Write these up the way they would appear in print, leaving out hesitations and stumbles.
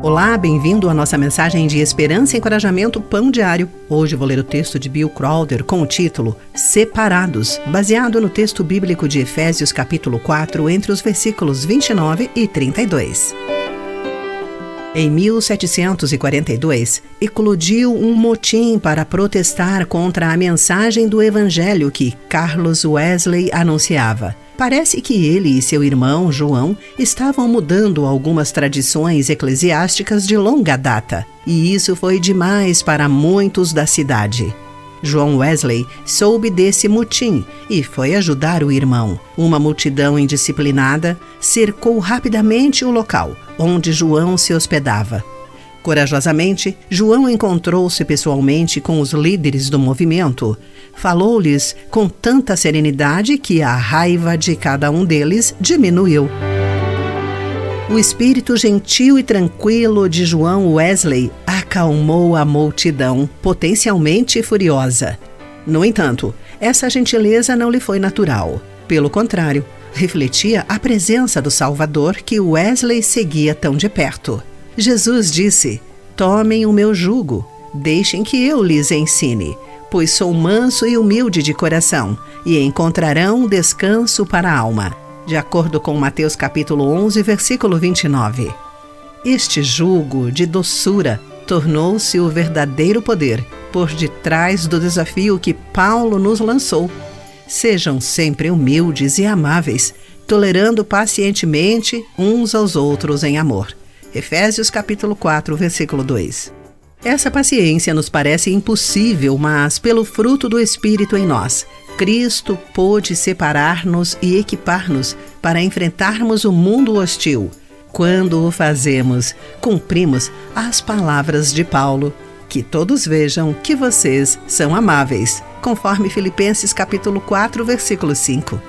Olá, bem-vindo à nossa mensagem de esperança e encorajamento Pão Diário. Hoje vou ler o texto de Bill Crowder com o título Separados, baseado no texto bíblico de Efésios capítulo 4, entre os versículos 29 e 32. Em 1742, eclodiu um motim para protestar contra a mensagem do Evangelho que Charles Wesley anunciava. Parece que ele e seu irmão, João, estavam mudando algumas tradições eclesiásticas de longa data, e isso foi demais para muitos da cidade. João Wesley soube desse motim e foi ajudar o irmão. Uma multidão indisciplinada cercou rapidamente o local onde João se hospedava. Corajosamente, João encontrou-se pessoalmente com os líderes do movimento. Falou-lhes com tanta serenidade que a raiva de cada um deles diminuiu. O espírito gentil e tranquilo de João Wesley acalmou a multidão, potencialmente furiosa. No entanto, essa gentileza não lhe foi natural. Pelo contrário, refletia a presença do Salvador que Wesley seguia tão de perto. Jesus disse: "Tomem o meu jugo, deixem que eu lhes ensine, pois sou manso e humilde de coração, e encontrarão descanso para a alma." De acordo com Mateus capítulo 11, versículo 29. Este jugo de doçura tornou-se o verdadeiro poder por detrás do desafio que Paulo nos lançou. Sejam sempre humildes e amáveis, tolerando pacientemente uns aos outros em amor. Efésios capítulo 4, versículo 2. Essa paciência nos parece impossível, mas pelo fruto do Espírito em nós, Cristo pôde separar-nos e equipar-nos para enfrentarmos o mundo hostil. Quando o fazemos, cumprimos as palavras de Paulo: que todos vejam que vocês são amáveis, conforme Filipenses capítulo 4, versículo 5.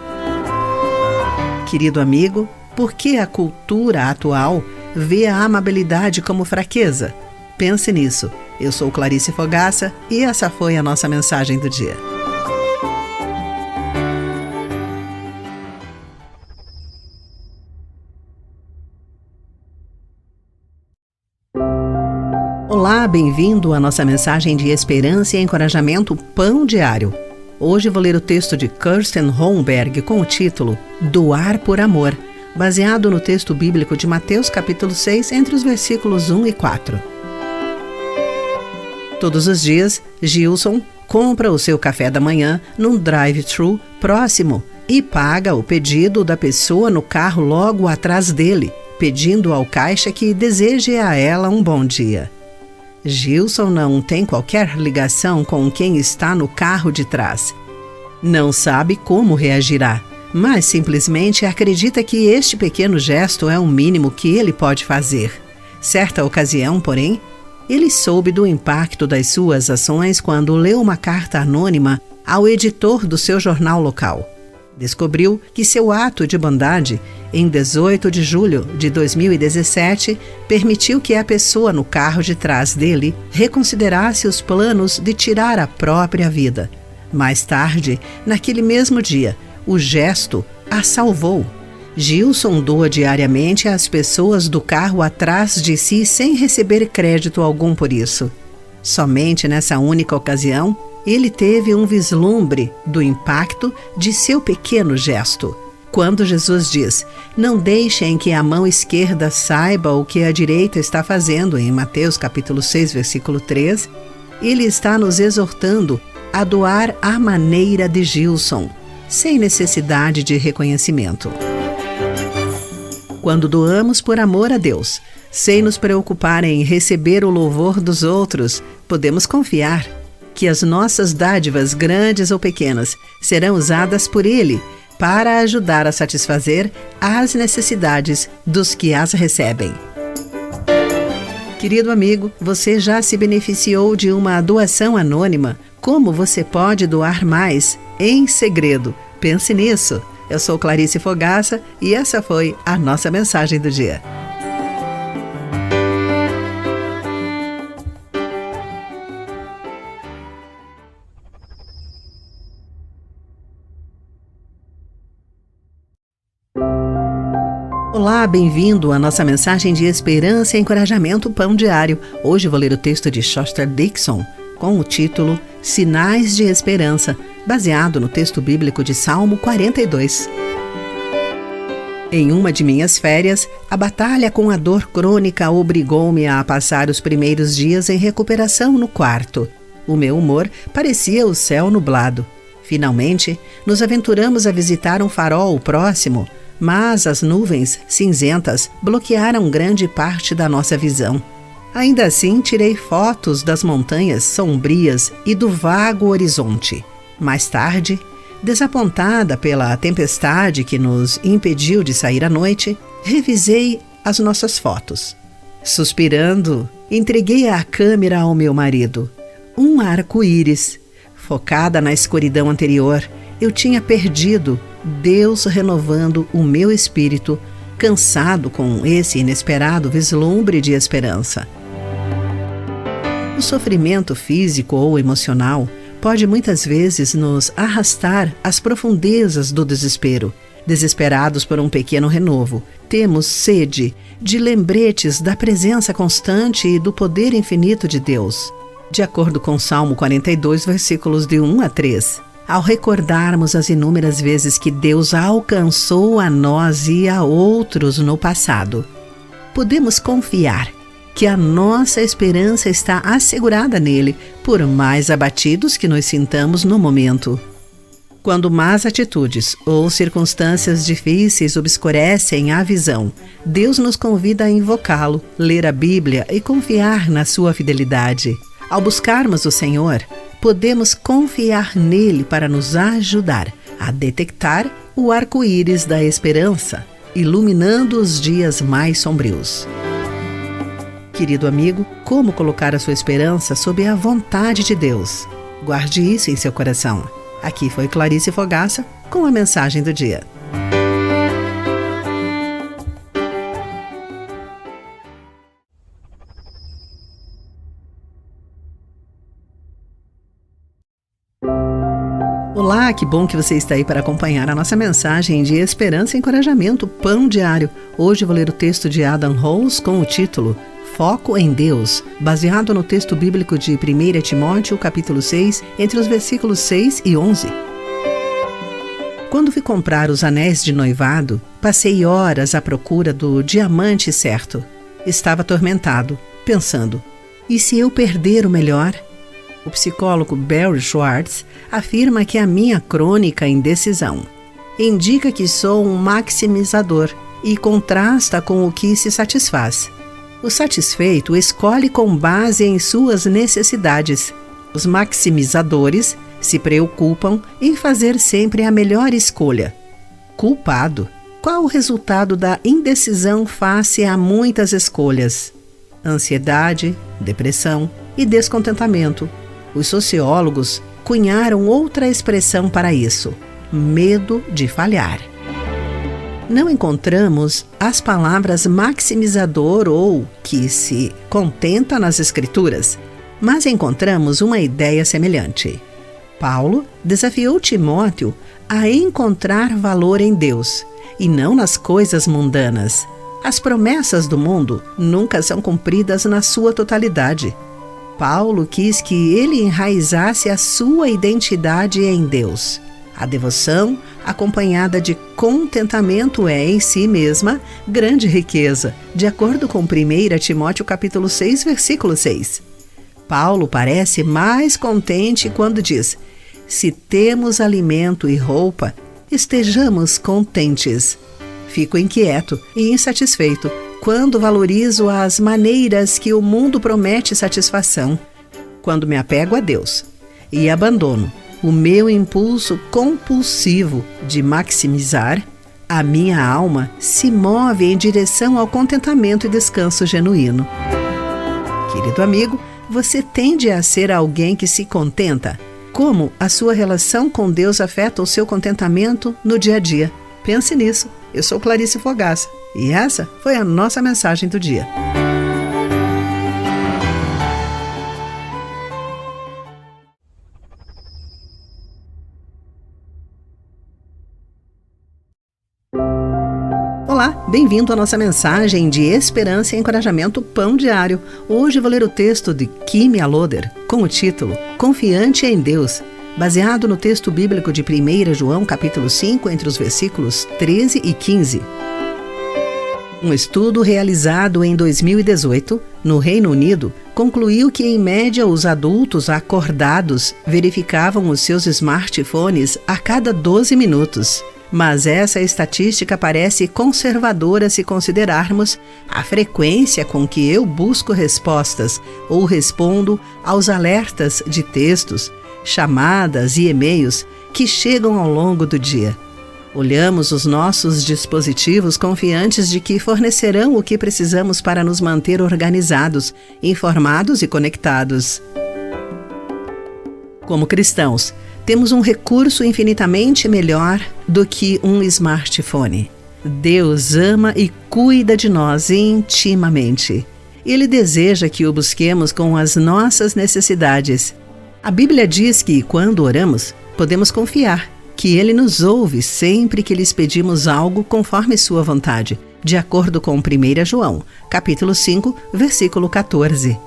Querido amigo, por que a cultura atual vê a amabilidade como fraqueza? Pense nisso. Eu sou Clarice Fogaça e essa foi a nossa mensagem do dia. Olá, bem-vindo à nossa mensagem de esperança e encorajamento Pão Diário. Hoje vou ler o texto de Kirsten Holmberg com o título Doar por Amor, baseado no texto bíblico de Mateus capítulo 6, entre os versículos 1 e 4. Todos os dias, Gilson compra o seu café da manhã num drive-thru próximo e paga o pedido da pessoa no carro logo atrás dele, pedindo ao caixa que deseje a ela um bom dia. Gilson não tem qualquer ligação com quem está no carro de trás. Não sabe como reagirá, mas simplesmente acredita que este pequeno gesto é o mínimo que ele pode fazer. Certa ocasião, porém, ele soube do impacto das suas ações quando leu uma carta anônima ao editor do seu jornal local. Descobriu que seu ato de bondade, em 18 de julho de 2017, permitiu que a pessoa no carro de trás dele reconsiderasse os planos de tirar a própria vida. Mais tarde, naquele mesmo dia, o gesto a salvou. Gilson doa diariamente às pessoas do carro atrás de si sem receber crédito algum por isso. Somente nessa única ocasião, ele teve um vislumbre do impacto de seu pequeno gesto. Quando Jesus diz: "Não deixem que a mão esquerda saiba o que a direita está fazendo", em Mateus capítulo 6, versículo 3, ele está nos exortando a doar à maneira de Gilson, sem necessidade de reconhecimento. Quando doamos por amor a Deus, sem nos preocupar em receber o louvor dos outros, podemos confiar que as nossas dádivas, grandes ou pequenas, serão usadas por Ele para ajudar a satisfazer as necessidades dos que as recebem. Querido amigo, você já se beneficiou de uma doação anônima? Como você pode doar mais em segredo? Pense nisso. Eu sou Clarice Fogaça e essa foi a nossa mensagem do dia. Olá, Olá, bem-vindo à nossa mensagem de esperança e encorajamento Pão Diário. Hoje vou ler o texto de Shostak Dixon com o título Sinais de Esperança, baseado no texto bíblico de Salmo 42. Em uma de minhas férias, a batalha com a dor crônica obrigou-me a passar os primeiros dias em recuperação no quarto. O meu humor parecia o céu nublado. Finalmente, nos aventuramos a visitar um farol próximo, mas as nuvens cinzentas bloquearam grande parte da nossa visão. Ainda assim, tirei fotos das montanhas sombrias e do vago horizonte. Mais tarde, desapontada pela tempestade que nos impediu de sair à noite, revisei as nossas fotos. Suspirando, entreguei a câmera ao meu marido. Um arco-íris. Focada na escuridão anterior, eu tinha perdido Deus renovando o meu espírito, cansado com esse inesperado vislumbre de esperança. O sofrimento físico ou emocional pode muitas vezes nos arrastar às profundezas do desespero. Desesperados por um pequeno renovo, temos sede de lembretes da presença constante e do poder infinito de Deus. De acordo com Salmo 42, versículos de 1 a 3, ao recordarmos as inúmeras vezes que Deus alcançou a nós e a outros no passado, podemos confiar que a nossa esperança está assegurada nele, por mais abatidos que nos sintamos no momento. Quando más atitudes ou circunstâncias difíceis obscurecem a visão, Deus nos convida a invocá-lo, ler a Bíblia e confiar na sua fidelidade. Ao buscarmos o Senhor, podemos confiar nele para nos ajudar a detectar o arco-íris da esperança, iluminando os dias mais sombrios. Querido amigo, como colocar a sua esperança sob a vontade de Deus? Guarde isso em seu coração. Aqui foi Clarice Fogaça com a mensagem do dia. Olá, que bom que você está aí para acompanhar a nossa mensagem de esperança e encorajamento Pão Diário. Hoje vou ler o texto de Adam Rose com o título Foco em Deus, baseado no texto bíblico de 1 Timóteo, capítulo 6, entre os versículos 6 e 11. Quando fui comprar os anéis de noivado, passei horas à procura do diamante certo. Estava atormentado, pensando, e se eu perder o melhor? O psicólogo Barry Schwartz afirma que a minha crônica indecisão indica que sou um maximizador e contrasta com o que se satisfaz. O satisfeito escolhe com base em suas necessidades. Os maximizadores se preocupam em fazer sempre a melhor escolha. Culpado. Qual o resultado da indecisão face a muitas escolhas? Ansiedade, depressão e descontentamento. Os sociólogos cunharam outra expressão para isso: medo de falhar. Não encontramos as palavras maximizador ou que se contenta nas Escrituras, mas encontramos uma ideia semelhante. Paulo desafiou Timóteo a encontrar valor em Deus e não nas coisas mundanas. As promessas do mundo nunca são cumpridas na sua totalidade. Paulo quis que ele enraizasse a sua identidade em Deus. A devoção, acompanhada de contentamento, é em si mesma grande riqueza, de acordo com 1 Timóteo capítulo 6, versículo 6. Paulo parece mais contente quando diz: se temos alimento e roupa, estejamos contentes. Fico inquieto e insatisfeito quando valorizo as maneiras que o mundo promete satisfação. Quando me apego a Deus e abandono o meu impulso compulsivo de maximizar, a minha alma se move em direção ao contentamento e descanso genuíno. Querido amigo, você tende a ser alguém que se contenta? Como a sua relação com Deus afeta o seu contentamento no dia a dia? Pense nisso. Eu sou Clarice Fogaça e essa foi a nossa mensagem do dia. Olá, Bem-vindo à nossa mensagem de esperança e encorajamento Pão Diário. Hoje vou ler o texto de Kimi Aloder com o título Confiante em Deus, baseado no texto bíblico de 1 João capítulo 5, entre os versículos 13 e 15. Um estudo realizado em 2018, no Reino Unido, concluiu que, em média, os adultos acordados verificavam os seus smartphones a cada 12 minutos. Mas essa estatística parece conservadora se considerarmos a frequência com que eu busco respostas ou respondo aos alertas de textos, chamadas e e-mails que chegam ao longo do dia. Olhamos os nossos dispositivos confiantes de que fornecerão o que precisamos para nos manter organizados, informados e conectados. Como cristãos, temos um recurso infinitamente melhor do que um smartphone. Deus ama e cuida de nós intimamente. Ele deseja que o busquemos com as nossas necessidades. A Bíblia diz que, quando oramos, podemos confiar que Ele nos ouve sempre que lhes pedimos algo conforme sua vontade, de acordo com 1 João, capítulo 5, versículo 14.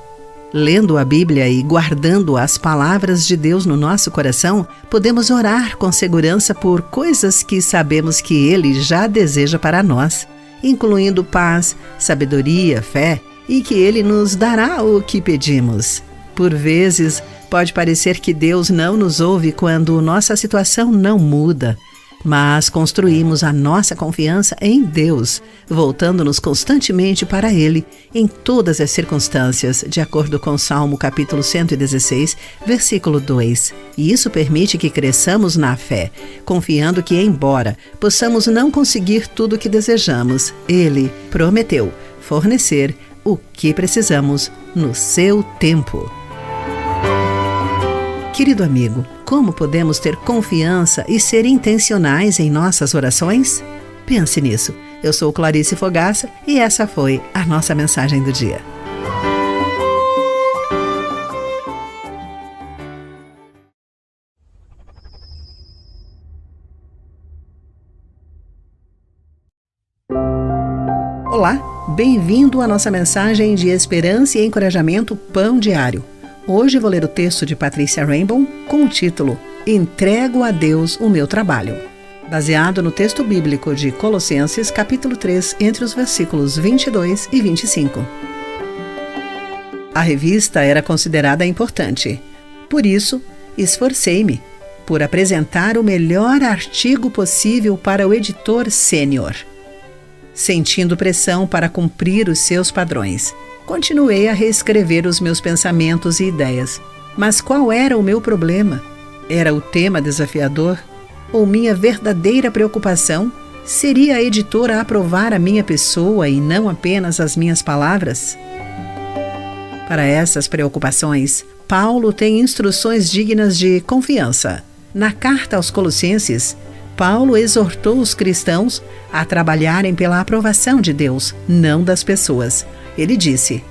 Lendo a Bíblia e guardando as palavras de Deus no nosso coração, podemos orar com segurança por coisas que sabemos que Ele já deseja para nós, incluindo paz, sabedoria, fé, e que Ele nos dará o que pedimos. Por vezes, pode parecer que Deus não nos ouve quando nossa situação não muda, mas construímos a nossa confiança em Deus, voltando-nos constantemente para Ele em todas as circunstâncias, de acordo com Salmo capítulo 116, versículo 2. E isso permite que cresçamos na fé, confiando que, embora possamos não conseguir tudo o que desejamos, Ele prometeu fornecer o que precisamos no seu tempo. Querido amigo, como podemos ter confiança e ser intencionais em nossas orações? Pense nisso. Eu sou Clarice Fogaça e essa foi a nossa mensagem do dia. Olá, bem-vindo à nossa mensagem de esperança e encorajamento Pão Diário. Hoje vou ler o texto de Patrícia Rainbow com o título Entrego a Deus o meu trabalho, baseado no texto bíblico de Colossenses, capítulo 3, entre os versículos 22 e 25. A revista era considerada importante. Por isso, esforcei-me por apresentar o melhor artigo possível para o editor sênior. Sentindo pressão para cumprir os seus padrões, continuei a reescrever os meus pensamentos e ideias. Mas qual era o meu problema? Era o tema desafiador? Ou minha verdadeira preocupação seria a editora aprovar a minha pessoa e não apenas as minhas palavras? Para essas preocupações, Paulo tem instruções dignas de confiança. Na carta aos Colossenses, Paulo exortou os cristãos a trabalharem pela aprovação de Deus, não das pessoas. Ele disse: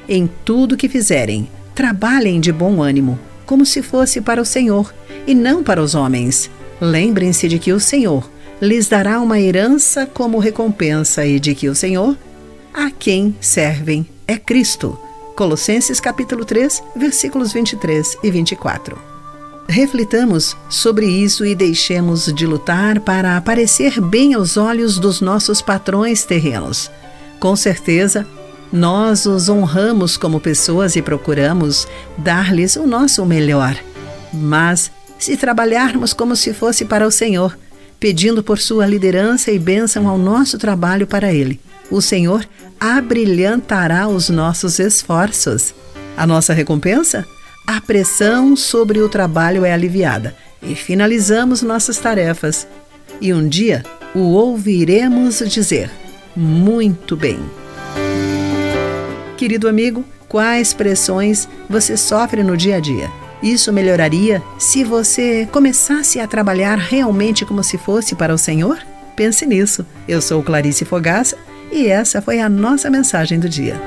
em tudo que fizerem, trabalhem de bom ânimo, como se fosse para o Senhor e não para os homens. Lembrem-se de que o Senhor lhes dará uma herança como recompensa e de que o Senhor, a quem servem, é Cristo. Colossenses capítulo 3, versículos 23 e 24. Reflitamos sobre isso e deixemos de lutar para aparecer bem aos olhos dos nossos patrões terrenos. Com certeza, nós os honramos como pessoas e procuramos dar-lhes o nosso melhor. Mas, se trabalharmos como se fosse para o Senhor, pedindo por sua liderança e bênção ao nosso trabalho para Ele, o Senhor abrilhantará os nossos esforços. A nossa recompensa? A pressão sobre o trabalho é aliviada e finalizamos nossas tarefas. E um dia o ouviremos dizer: muito bem. Querido amigo, quais pressões você sofre no dia a dia? Isso melhoraria se você começasse a trabalhar realmente como se fosse para o Senhor? Pense nisso. Eu sou Clarice Fogaça e essa foi a nossa mensagem do dia.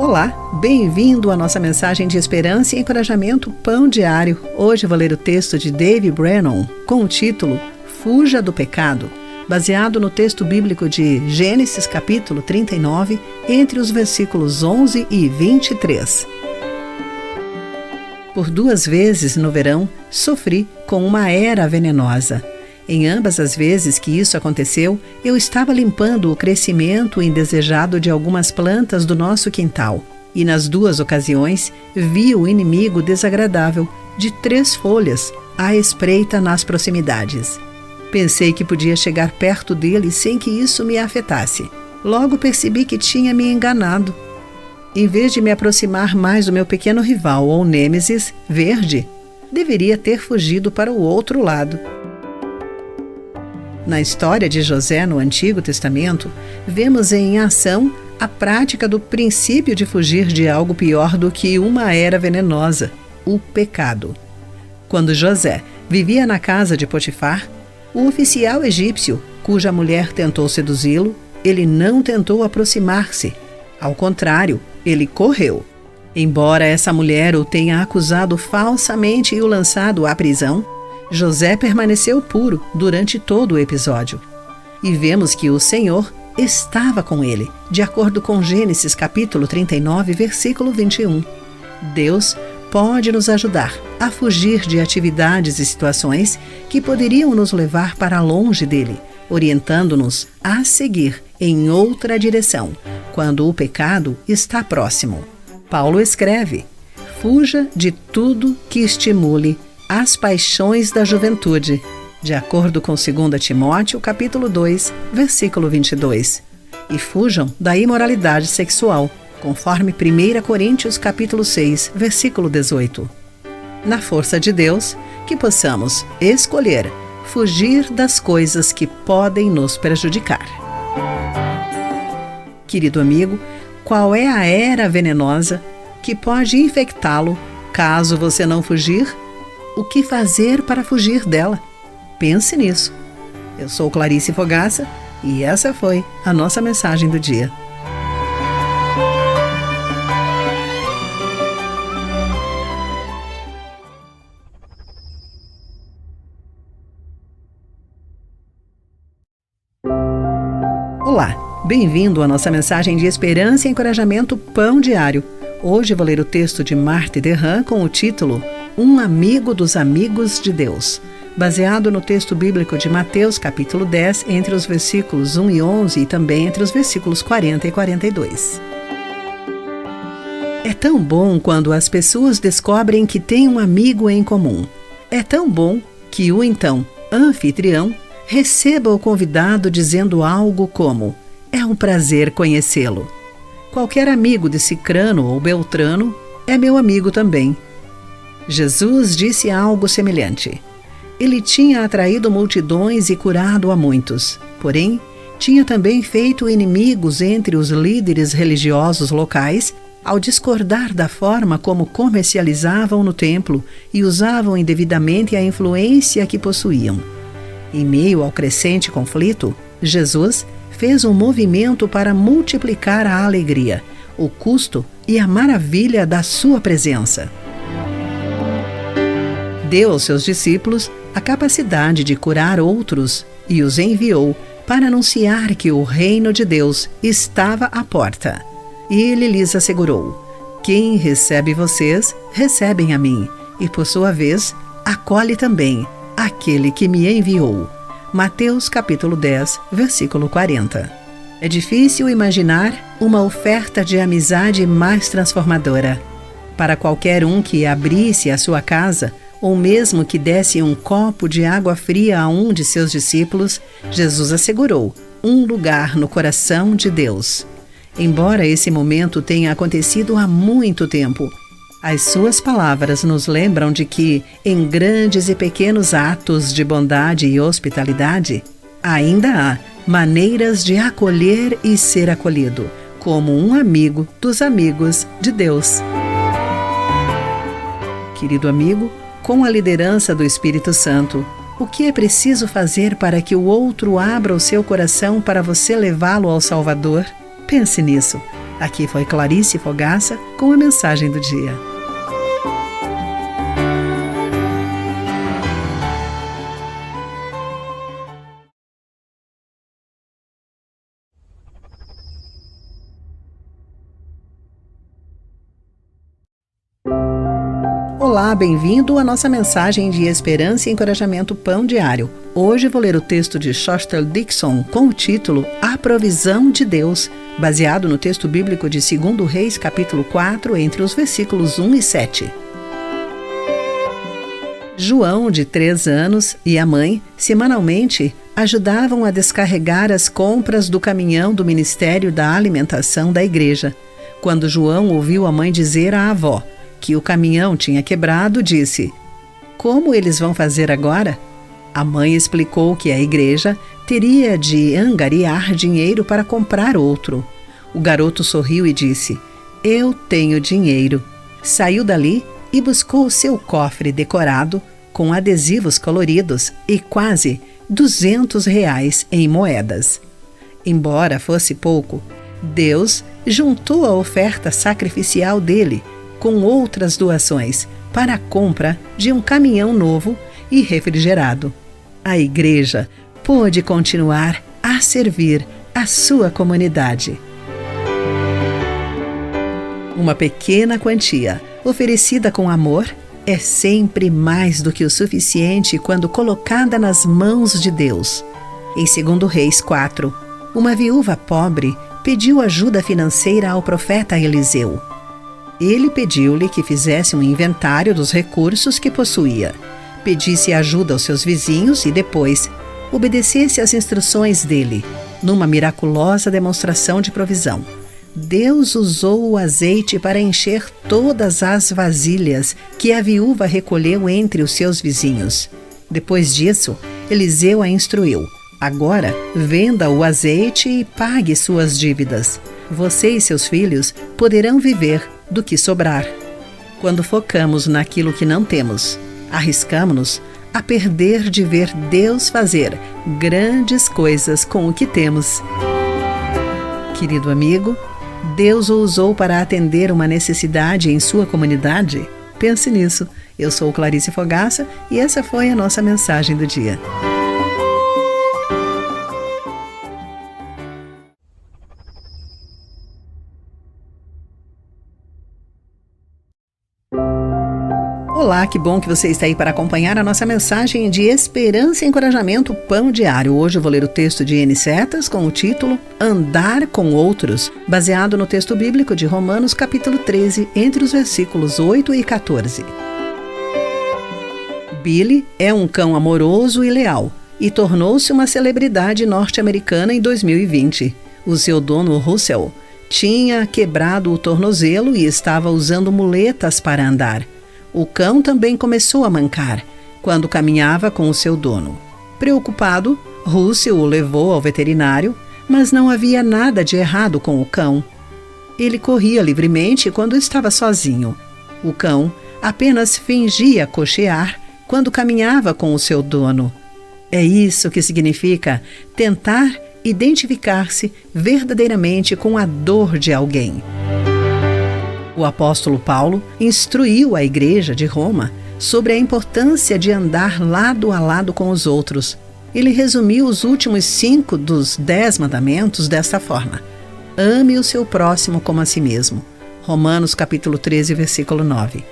Olá, bem-vindo à nossa mensagem de esperança e encorajamento Pão Diário. Hoje vou ler o texto de Dave Brennan com o título Fuja do Pecado, baseado no texto bíblico de Gênesis capítulo 39, entre os versículos 11 e 23. Por 2 vezes no verão, sofri com uma era venenosa. Em ambas as vezes que isso aconteceu, eu estava limpando o crescimento indesejado de algumas plantas do nosso quintal. E nas 2 ocasiões, vi o inimigo desagradável, de 3 folhas, à espreita nas proximidades. Pensei que podia chegar perto dele sem que isso me afetasse. Logo percebi que tinha me enganado. Em vez de me aproximar mais do meu pequeno rival ou nêmesis, verde, deveria ter fugido para o outro lado. Na história de José no Antigo Testamento, vemos em ação a prática do princípio de fugir de algo pior do que uma era venenosa, o pecado. Quando José vivia na casa de Potifar, o oficial egípcio, cuja mulher tentou seduzi-lo, ele não tentou aproximar-se. Ao contrário, ele correu. Embora essa mulher o tenha acusado falsamente e o lançado à prisão, José permaneceu puro durante todo o episódio. E vemos que o Senhor estava com ele, de acordo com Gênesis capítulo 39, versículo 21. Deus pode nos ajudar a fugir de atividades e situações que poderiam nos levar para longe dele, orientando-nos a seguir em outra direção, quando o pecado está próximo. Paulo escreve: fuja de tudo que estimule as paixões da juventude, de acordo com 2 Timóteo, capítulo 2, versículo 22. E fujam da imoralidade sexual, conforme 1 Coríntios, capítulo 6, versículo 18. Na força de Deus, que possamos escolher fugir das coisas que podem nos prejudicar. Querido amigo, qual é a era venenosa que pode infectá-lo caso você não fugir? O que fazer para fugir dela? Pense nisso. Eu sou Clarice Fogaça e essa foi a nossa mensagem do dia. Olá, bem-vindo à nossa mensagem de esperança e encorajamento Pão Diário. Hoje vou ler o texto de Marthe Derran com o título Um amigo dos amigos de Deus, baseado no texto bíblico de Mateus capítulo 10, entre os versículos 1 e 11 e também entre os versículos 40 e 42. É tão bom quando as pessoas descobrem que têm um amigo em comum. É tão bom que o então anfitrião receba o convidado dizendo algo como: é um prazer conhecê-lo. Qualquer amigo de Cicrano ou Beltrano é meu amigo também. Jesus disse algo semelhante. Ele tinha atraído multidões e curado a muitos, porém, tinha também feito inimigos entre os líderes religiosos locais ao discordar da forma como comercializavam no templo e usavam indevidamente a influência que possuíam. Em meio ao crescente conflito, Jesus fez um movimento para multiplicar a alegria, o custo e a maravilha da sua presença. Deu aos seus discípulos a capacidade de curar outros e os enviou para anunciar que o reino de Deus estava à porta. Ele lhes assegurou: quem recebe vocês, recebem a mim, e por sua vez, acolhe também aquele que me enviou. Mateus capítulo 10, versículo 40. É difícil imaginar uma oferta de amizade mais transformadora. Para qualquer um que abrisse a sua casa, ou mesmo que desse um copo de água fria a um de seus discípulos, Jesus assegurou um lugar no coração de Deus. Embora esse momento tenha acontecido há muito tempo, as suas palavras nos lembram de que, em grandes e pequenos atos de bondade e hospitalidade, ainda há maneiras de acolher e ser acolhido, como um amigo dos amigos de Deus. Querido amigo, com a liderança do Espírito Santo, o que é preciso fazer para que o outro abra o seu coração para você levá-lo ao Salvador? Pense nisso. Aqui foi Clarice Fogaça com a mensagem do dia. Olá, bem-vindo à nossa mensagem de esperança e encorajamento Pão Diário. Hoje vou ler o texto de Shostel Dixon com o título A Provisão de Deus, baseado no texto bíblico de 2 Reis, capítulo 4, entre os versículos 1 e 7. João, de 3 anos, e a mãe, semanalmente, ajudavam a descarregar as compras do caminhão do Ministério da Alimentação da igreja. Quando João ouviu a mãe dizer à avó que o caminhão tinha quebrado, disse: "Como eles vão fazer agora?" A mãe explicou que a igreja teria de angariar dinheiro para comprar outro. O garoto sorriu e disse: "Eu tenho dinheiro." Saiu dali e buscou seu cofre decorado com adesivos coloridos e quase R$ 200 em moedas. Embora fosse pouco, Deus juntou a oferta sacrificial dele com outras doações para a compra de um caminhão novo e refrigerado. A igreja pôde continuar a servir a sua comunidade. Uma pequena quantia, oferecida com amor, é sempre mais do que o suficiente quando colocada nas mãos de Deus. Em 2 Reis 4, uma viúva pobre pediu ajuda financeira ao profeta Eliseu. Ele pediu-lhe que fizesse um inventário dos recursos que possuía, pedisse ajuda aos seus vizinhos e depois obedecesse às instruções dele, numa miraculosa demonstração de provisão. Deus usou o azeite para encher todas as vasilhas que a viúva recolheu entre os seus vizinhos. Depois disso, Eliseu a instruiu: "Agora, venda o azeite e pague suas dívidas. Você e seus filhos poderão viver do que sobrar." Quando focamos naquilo que não temos, arriscamos-nos a perder de ver Deus fazer grandes coisas com o que temos. Querido amigo, Deus o usou para atender uma necessidade em sua comunidade? Pense nisso. Eu sou Clarice Fogaça e essa foi a nossa mensagem do dia. Olá, que bom que você está aí para acompanhar a nossa mensagem de esperança e encorajamento Pão Diário. Hoje eu vou ler o texto de N. Setas com o título Andar com Outros, baseado no texto bíblico de Romanos capítulo 13, entre os versículos 8 e 14. Billy é um cão amoroso e leal e tornou-se uma celebridade norte-americana em 2020. O seu dono, Russell, tinha quebrado o tornozelo e estava usando muletas para andar. O cão também começou a mancar quando caminhava com o seu dono. Preocupado, Russell o levou ao veterinário, mas não havia nada de errado com o cão. Ele corria livremente quando estava sozinho. O cão apenas fingia cochear quando caminhava com o seu dono. É isso que significa tentar identificar-se verdadeiramente com a dor de alguém. O apóstolo Paulo instruiu a igreja de Roma sobre a importância de andar lado a lado com os outros. Ele resumiu os últimos 5 dos 10 mandamentos desta forma: ame o seu próximo como a si mesmo. Romanos capítulo 13, versículo 9.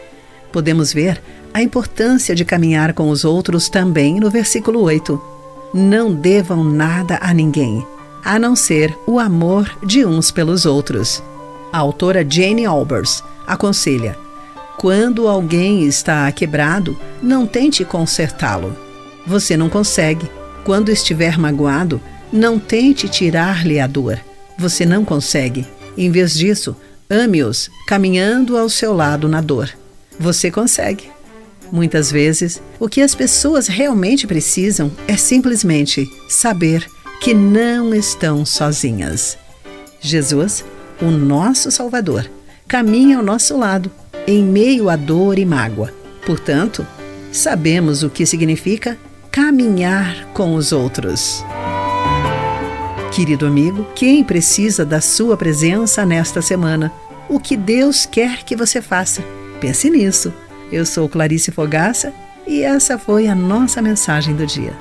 Podemos ver a importância de caminhar com os outros também no versículo 8. Não devam nada a ninguém, a não ser o amor de uns pelos outros. A autora Jane Albers aconselha: quando alguém está quebrado, não tente consertá-lo. Você não consegue. Quando estiver magoado, não tente tirar-lhe a dor. Você não consegue. Em vez disso, ame-os, caminhando ao seu lado na dor. Você consegue. Muitas vezes, o que as pessoas realmente precisam é simplesmente saber que não estão sozinhas. Jesus, o nosso Salvador, caminha ao nosso lado, em meio à dor e mágoa. Portanto, sabemos o que significa caminhar com os outros. Querido amigo, quem precisa da sua presença nesta semana? O que Deus quer que você faça? Pense nisso. Eu sou Clarice Fogaça e essa foi a nossa mensagem do dia.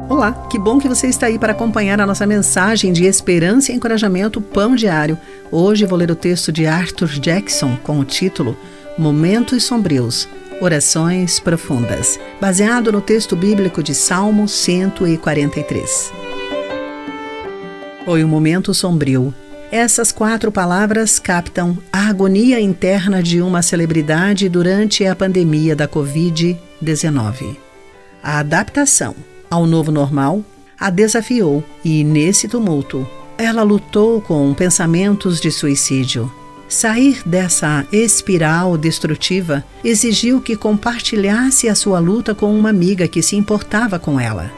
Olá, que bom que você está aí para acompanhar a nossa mensagem de esperança e encorajamento Pão Diário. Hoje vou ler o texto de Arthur Jackson com o título Momentos Sombrios, Orações Profundas, baseado no texto bíblico de Salmo 143. Foi um momento sombrio. Essas 4 palavras captam a agonia interna de uma celebridade durante a pandemia da Covid-19. A adaptação ao novo normal a desafiou e, nesse tumulto, ela lutou com pensamentos de suicídio. Sair dessa espiral destrutiva exigiu que compartilhasse a sua luta com uma amiga que se importava com ela.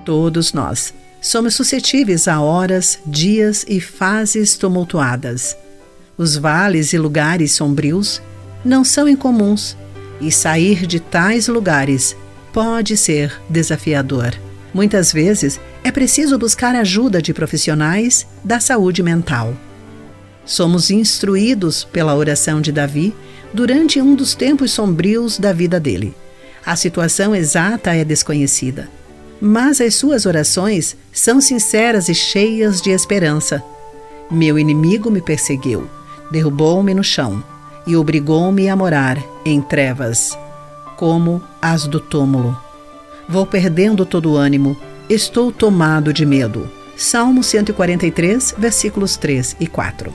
Todos nós somos suscetíveis a horas, dias e fases tumultuadas. Os vales e lugares sombrios não são incomuns, e sair de tais lugares pode ser desafiador. Muitas vezes é preciso buscar ajuda de profissionais da saúde mental. Somos instruídos pela oração de Davi durante um dos tempos sombrios da vida dele. A situação exata é desconhecida, mas as suas orações são sinceras e cheias de esperança. Meu inimigo me perseguiu, derrubou-me no chão e obrigou-me a morar em trevas, como as do túmulo. Vou perdendo todo o ânimo, estou tomado de medo. Salmo 143, versículos 3 e 4.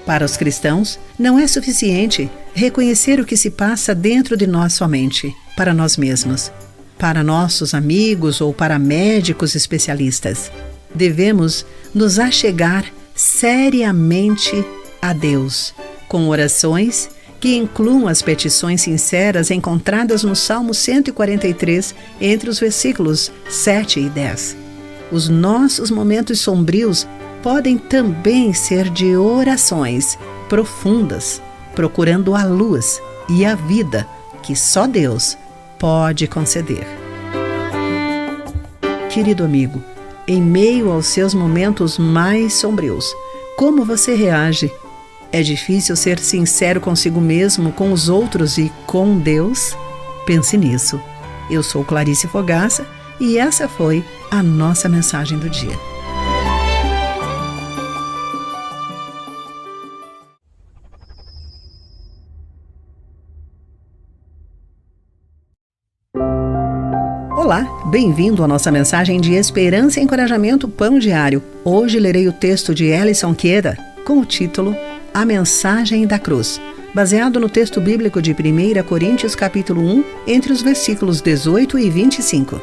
Para os cristãos, não é suficiente reconhecer o que se passa dentro de nós somente, para nós mesmos, para nossos amigos ou para médicos especialistas. Devemos nos achegar seriamente a Deus, com orações que incluam as petições sinceras encontradas no Salmo 143, entre os versículos 7 e 10. Os nossos momentos sombrios podem também ser de orações profundas, procurando a luz e a vida que só Deus pode conceder. Querido amigo, em meio aos seus momentos mais sombrios, como você reage? É difícil ser sincero consigo mesmo, com os outros e com Deus? Pense nisso. Eu sou Clarice Fogaça e essa foi a nossa mensagem do dia. Olá, bem-vindo à nossa mensagem de esperança e encorajamento Pão Diário. Hoje lerei o texto de Ellison Queda com o título A Mensagem da Cruz, baseado no texto bíblico de 1 Coríntios capítulo 1, entre os versículos 18 e 25.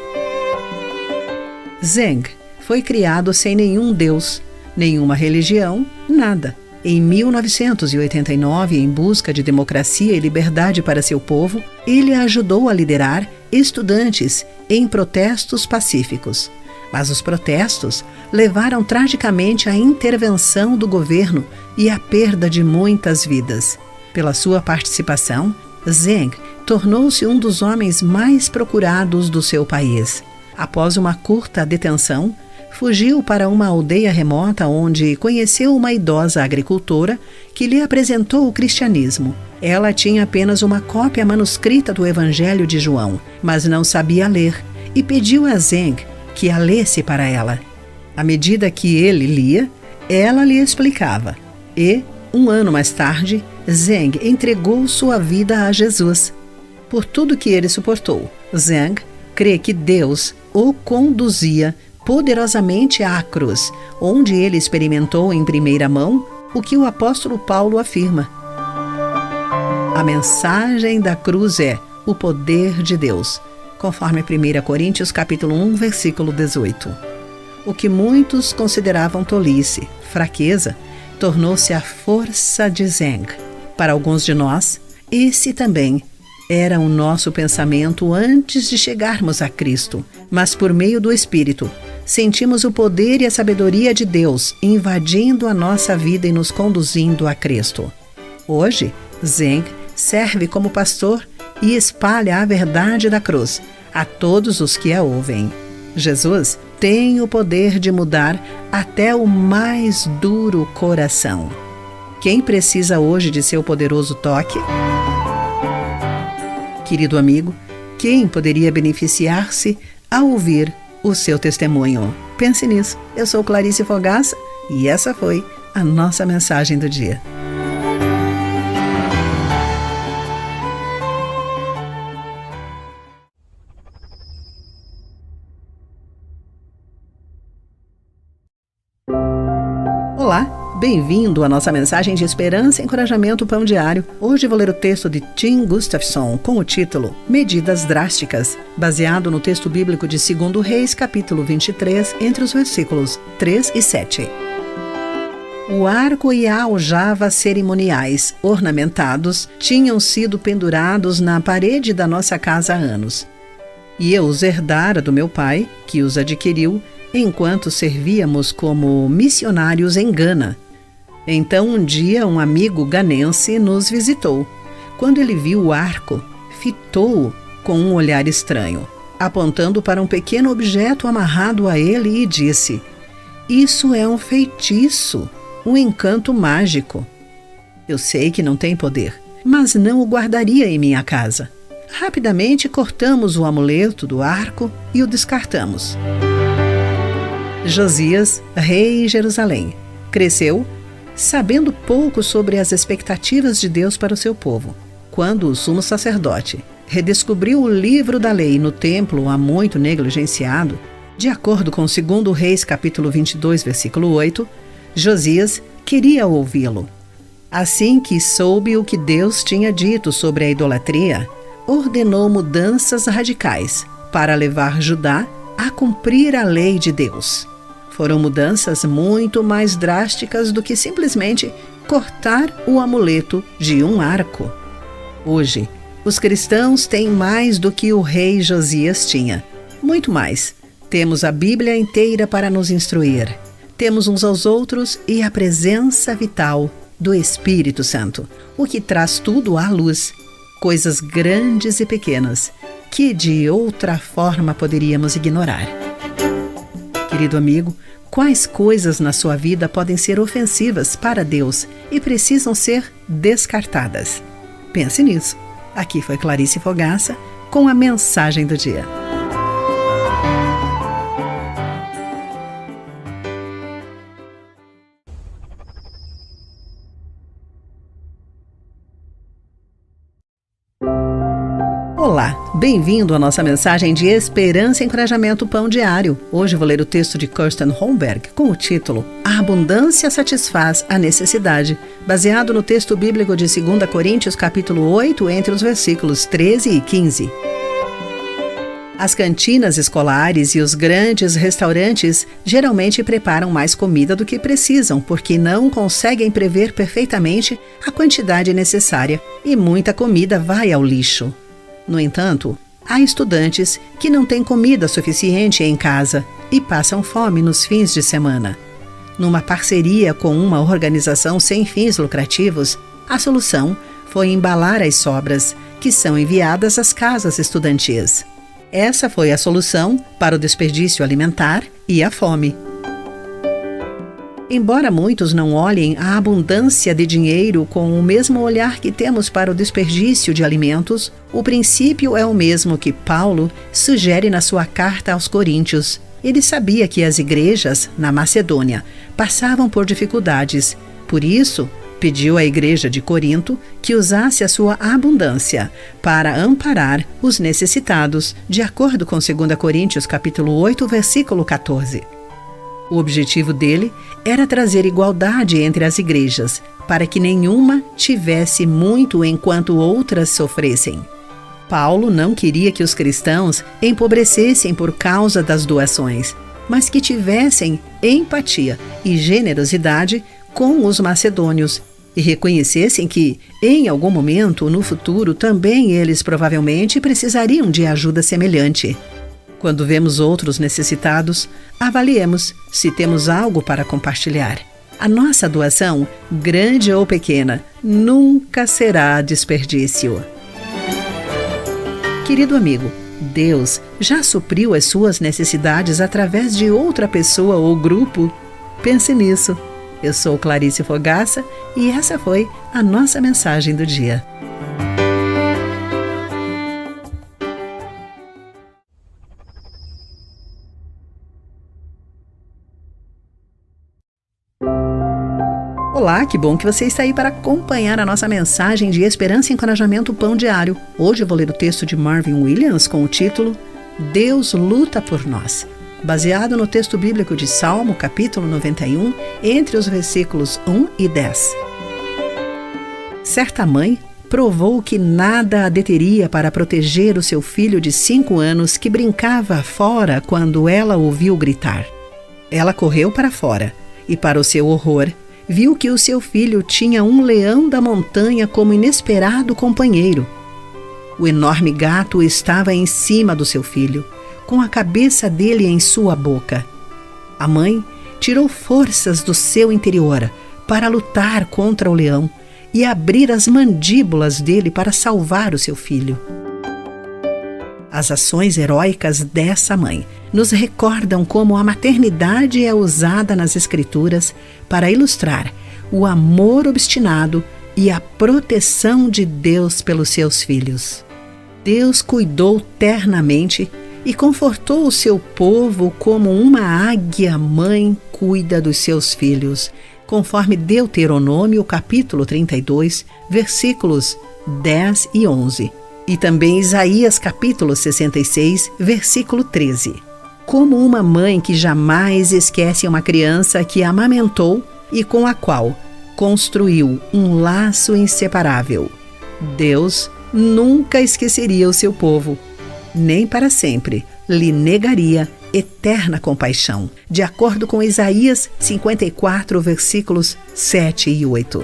Zheng foi criado sem nenhum Deus, nenhuma religião, nada. Em 1989, em busca de democracia e liberdade para seu povo, ele ajudou a liderar estudantes em protestos pacíficos. Mas os protestos levaram tragicamente à intervenção do governo e à perda de muitas vidas. Pela sua participação, Zheng tornou-se um dos homens mais procurados do seu país. Após uma curta detenção, fugiu para uma aldeia remota onde conheceu uma idosa agricultora que lhe apresentou o cristianismo. Ela tinha apenas uma cópia manuscrita do Evangelho de João, mas não sabia ler, e pediu a Zheng que a lesse para ela. À medida que ele lia, ela lhe explicava. E, um ano mais tarde, Zheng entregou sua vida a Jesus. Por tudo que ele suportou, Zheng crê que Deus o conduzia poderosamente à cruz, onde ele experimentou em primeira mão o que o apóstolo Paulo afirma. A mensagem da cruz é o poder de Deus, conforme 1 Coríntios capítulo 1, versículo 18. O que muitos consideravam tolice, fraqueza, tornou-se a força de Zheng. Para alguns de nós, esse também era o nosso pensamento antes de chegarmos a Cristo, mas por meio do Espírito, sentimos o poder e a sabedoria de Deus invadindo a nossa vida e nos conduzindo a Cristo. Hoje, Zeng serve como pastor e espalha a verdade da cruz a todos os que a ouvem. Jesus tem o poder de mudar até o mais duro coração. Quem precisa hoje de seu poderoso toque? Querido amigo, quem poderia beneficiar-se ao ouvir o seu testemunho? Pense nisso. Eu sou Clarice Fogaça e essa foi a nossa mensagem do dia. Olá, bem-vindo à nossa mensagem de esperança e encorajamento Pão Diário. Hoje vou ler o texto de Tim Gustafson com o título Medidas Drásticas, baseado no texto bíblico de 2 Reis, capítulo 23, entre os versículos 3 e 7. O arco e a aljava cerimoniais, ornamentados, tinham sido pendurados na parede da nossa casa há anos. E eu os herdara do meu pai, que os adquiriu, enquanto servíamos como missionários em Gana. Então um dia um amigo ganense nos visitou. Quando ele viu o arco, fitou-o com um olhar estranho, apontando para um pequeno objeto amarrado a ele e disse: "Isso é um feitiço, um encanto mágico. Eu sei que não tem poder, mas não o guardaria em minha casa." Rapidamente cortamos o amuleto do arco e o descartamos. Josias, rei em Jerusalém, cresceu sabendo pouco sobre as expectativas de Deus para o seu povo. Quando o sumo sacerdote redescobriu o livro da lei no templo há muito negligenciado, de acordo com 2 Reis capítulo 22, versículo 8, Josias queria ouvi-lo. Assim que soube o que Deus tinha dito sobre a idolatria, ordenou mudanças radicais para levar Judá a cumprir a lei de Deus. Foram mudanças muito mais drásticas do que simplesmente cortar o amuleto de um arco. Hoje, os cristãos têm mais do que o rei Josias tinha. Muito mais. Temos a Bíblia inteira para nos instruir. Temos uns aos outros e a presença vital do Espírito Santo, o que traz tudo à luz. Coisas grandes e pequenas que de outra forma poderíamos ignorar. Querido amigo, quais coisas na sua vida podem ser ofensivas para Deus e precisam ser descartadas? Pense nisso. Aqui foi Clarice Fogaça com a mensagem do dia. Olá, bem-vindo à nossa mensagem de esperança e encorajamento Pão Diário. Hoje vou ler o texto de Kirsten Holmberg com o título A Abundância Satisfaz a Necessidade, baseado no texto bíblico de 2 Coríntios capítulo 8, entre os versículos 13 e 15. As cantinas escolares e os grandes restaurantes geralmente preparam mais comida do que precisam, porque não conseguem prever perfeitamente a quantidade necessária e muita comida vai ao lixo. No entanto, há estudantes que não têm comida suficiente em casa e passam fome nos fins de semana. Numa parceria com uma organização sem fins lucrativos, a solução foi embalar as sobras, que são enviadas às casas estudantis. Essa foi a solução para o desperdício alimentar e a fome. Embora muitos não olhem a abundância de dinheiro com o mesmo olhar que temos para o desperdício de alimentos, o princípio é o mesmo que Paulo sugere na sua carta aos Coríntios. Ele sabia que as igrejas, na Macedônia, passavam por dificuldades. Por isso, pediu à igreja de Corinto que usasse a sua abundância para amparar os necessitados, de acordo com 2 Coríntios capítulo 8, versículo 14. O objetivo dele era trazer igualdade entre as igrejas, para que nenhuma tivesse muito enquanto outras sofressem. Paulo não queria que os cristãos empobrecessem por causa das doações, mas que tivessem empatia e generosidade com os macedônios e reconhecessem que, em algum momento no futuro, também eles provavelmente precisariam de ajuda semelhante. Quando vemos outros necessitados, avaliemos se temos algo para compartilhar. A nossa doação, grande ou pequena, nunca será desperdício. Querido amigo, Deus já supriu as suas necessidades através de outra pessoa ou grupo? Pense nisso. Eu sou Clarice Fogaça e essa foi a nossa mensagem do dia. Olá, que bom que você está aí para acompanhar a nossa mensagem de esperança e encorajamento Pão Diário. Hoje eu vou ler o texto de Marvin Williams com o título Deus luta por nós, baseado no texto bíblico de Salmo, capítulo 91, entre os versículos 1 e 10. Certa mãe provou que nada a deteria para proteger o seu filho de 5 anos que brincava fora quando ela o ouviu gritar. Ela correu para fora e, para o seu horror, viu que o seu filho tinha um leão da montanha como inesperado companheiro. O enorme gato estava em cima do seu filho, com a cabeça dele em sua boca. A mãe tirou forças do seu interior para lutar contra o leão e abrir as mandíbulas dele para salvar o seu filho. As ações heróicas dessa mãe nos recordam como a maternidade é usada nas Escrituras para ilustrar o amor obstinado e a proteção de Deus pelos seus filhos. Deus cuidou ternamente e confortou o seu povo como uma águia-mãe cuida dos seus filhos, conforme Deuteronômio, capítulo 32, versículos 10 e 11. E também Isaías capítulo 66, versículo 13. Como uma mãe que jamais esquece uma criança que amamentou e com a qual construiu um laço inseparável, Deus nunca esqueceria o seu povo, nem para sempre lhe negaria eterna compaixão, de acordo com Isaías 54, versículos 7 e 8.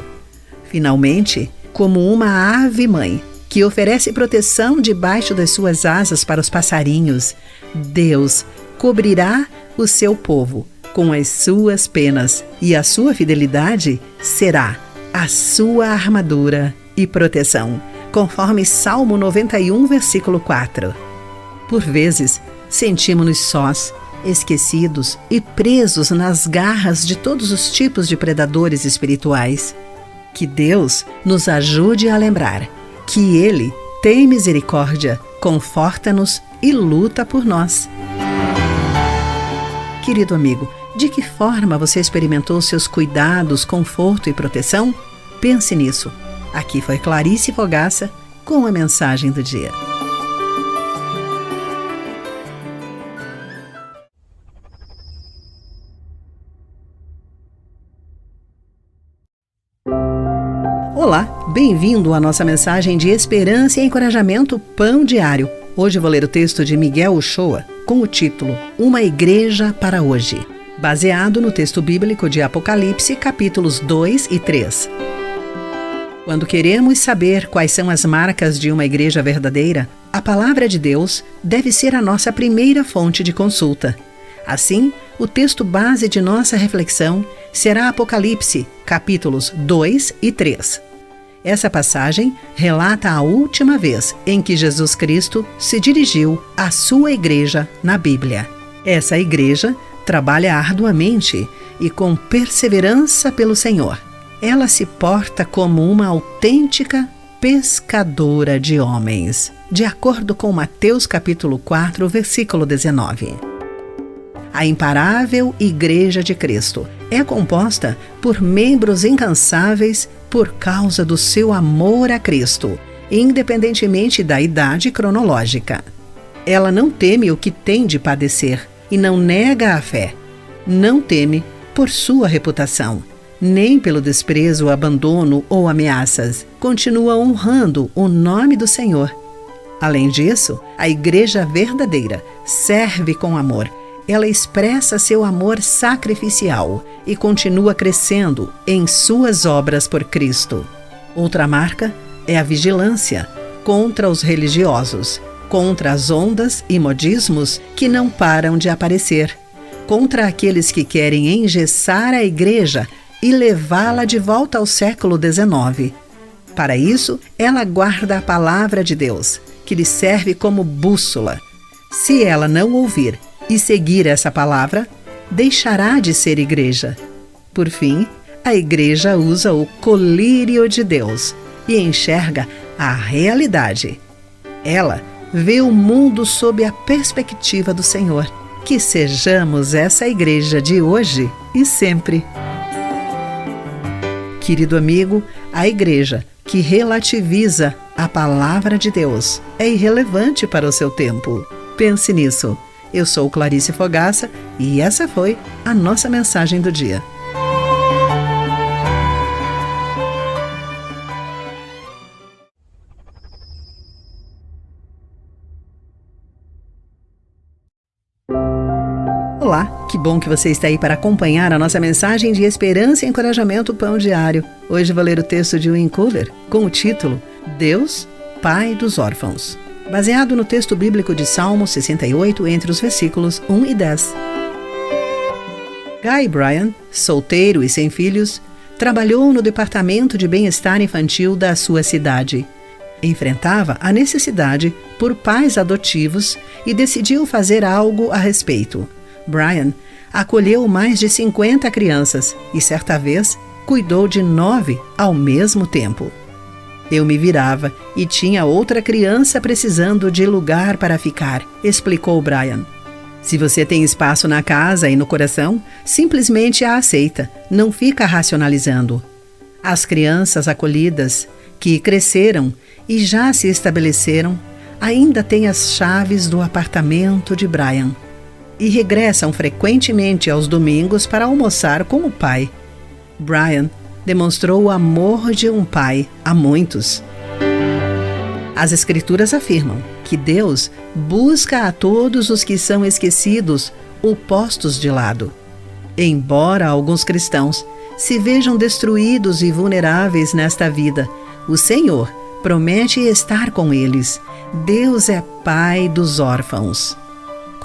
Finalmente, como uma ave-mãe, que oferece proteção debaixo das suas asas para os passarinhos, Deus cobrirá o seu povo com as suas penas e a sua fidelidade será a sua armadura e proteção, conforme Salmo 91, versículo 4. Por vezes, sentimos-nos sós, esquecidos e presos nas garras de todos os tipos de predadores espirituais. Que Deus nos ajude a lembrar que Ele tem misericórdia, conforta-nos e luta por nós. Querido amigo, de que forma você experimentou seus cuidados, conforto e proteção? Pense nisso. Aqui foi Clarice Fogaça com a mensagem do dia. Olá, bem-vindo à nossa mensagem de esperança e encorajamento Pão Diário. Hoje eu vou ler o texto de Miguel Uchoa com o título Uma Igreja para Hoje, baseado no texto bíblico de Apocalipse, capítulos 2 e 3. Quando queremos saber quais são as marcas de uma igreja verdadeira, a palavra de Deus deve ser a nossa primeira fonte de consulta. Assim, o texto base de nossa reflexão será Apocalipse, capítulos 2 e 3. Essa passagem relata a última vez em que Jesus Cristo se dirigiu à sua igreja na Bíblia. Essa igreja trabalha arduamente e com perseverança pelo Senhor. Ela se porta como uma autêntica pescadora de homens, de acordo com Mateus capítulo 4, versículo 19. A imparável Igreja de Cristo é composta por membros incansáveis por causa do seu amor a Cristo, independentemente da idade cronológica. Ela não teme o que tem de padecer e não nega a fé. Não teme por sua reputação, nem pelo desprezo, abandono ou ameaças. Continua honrando o nome do Senhor. Além disso, a igreja verdadeira serve com amor. Ela expressa seu amor sacrificial e continua crescendo em suas obras por Cristo. Outra marca é a vigilância contra os religiosos, contra as ondas e modismos que não param de aparecer, contra aqueles que querem engessar a igreja e levá-la de volta ao século XIX. Para isso, ela guarda a palavra de Deus, que lhe serve como bússola. Se ela não ouvir e seguir essa palavra, deixará de ser igreja. Por fim, a igreja usa o colírio de Deus e enxerga a realidade. Ela vê o mundo sob a perspectiva do Senhor. Que sejamos essa igreja de hoje e sempre. Querido amigo, a igreja que relativiza a palavra de Deus é irrelevante para o seu tempo. Pense nisso. Eu sou Clarice Fogaça e essa foi a nossa mensagem do dia. Olá, que bom que você está aí para acompanhar a nossa mensagem de esperança e encorajamento Pão Diário. Hoje vou ler o texto de Win Cooler com o título Deus, Pai dos Órfãos, baseado no texto bíblico de Salmo 68, entre os versículos 1 e 10. Guy Bryan, solteiro e sem filhos, trabalhou no departamento de bem-estar infantil da sua cidade. Enfrentava a necessidade por pais adotivos e decidiu fazer algo a respeito. Bryan acolheu mais de 50 crianças e, certa vez, cuidou de 9 ao mesmo tempo. Eu me virava e tinha outra criança precisando de lugar para ficar, explicou Bryan. Se você tem espaço na casa e no coração, simplesmente a aceita, não fica racionalizando. As crianças acolhidas, que cresceram e já se estabeleceram, ainda têm as chaves do apartamento de Bryan e regressam frequentemente aos domingos para almoçar com o pai. Bryan demonstrou o amor de um pai a muitos. As Escrituras afirmam que Deus busca a todos os que são esquecidos ou postos de lado. Embora alguns cristãos se vejam destruídos e vulneráveis nesta vida, o Senhor promete estar com eles. Deus é Pai dos órfãos.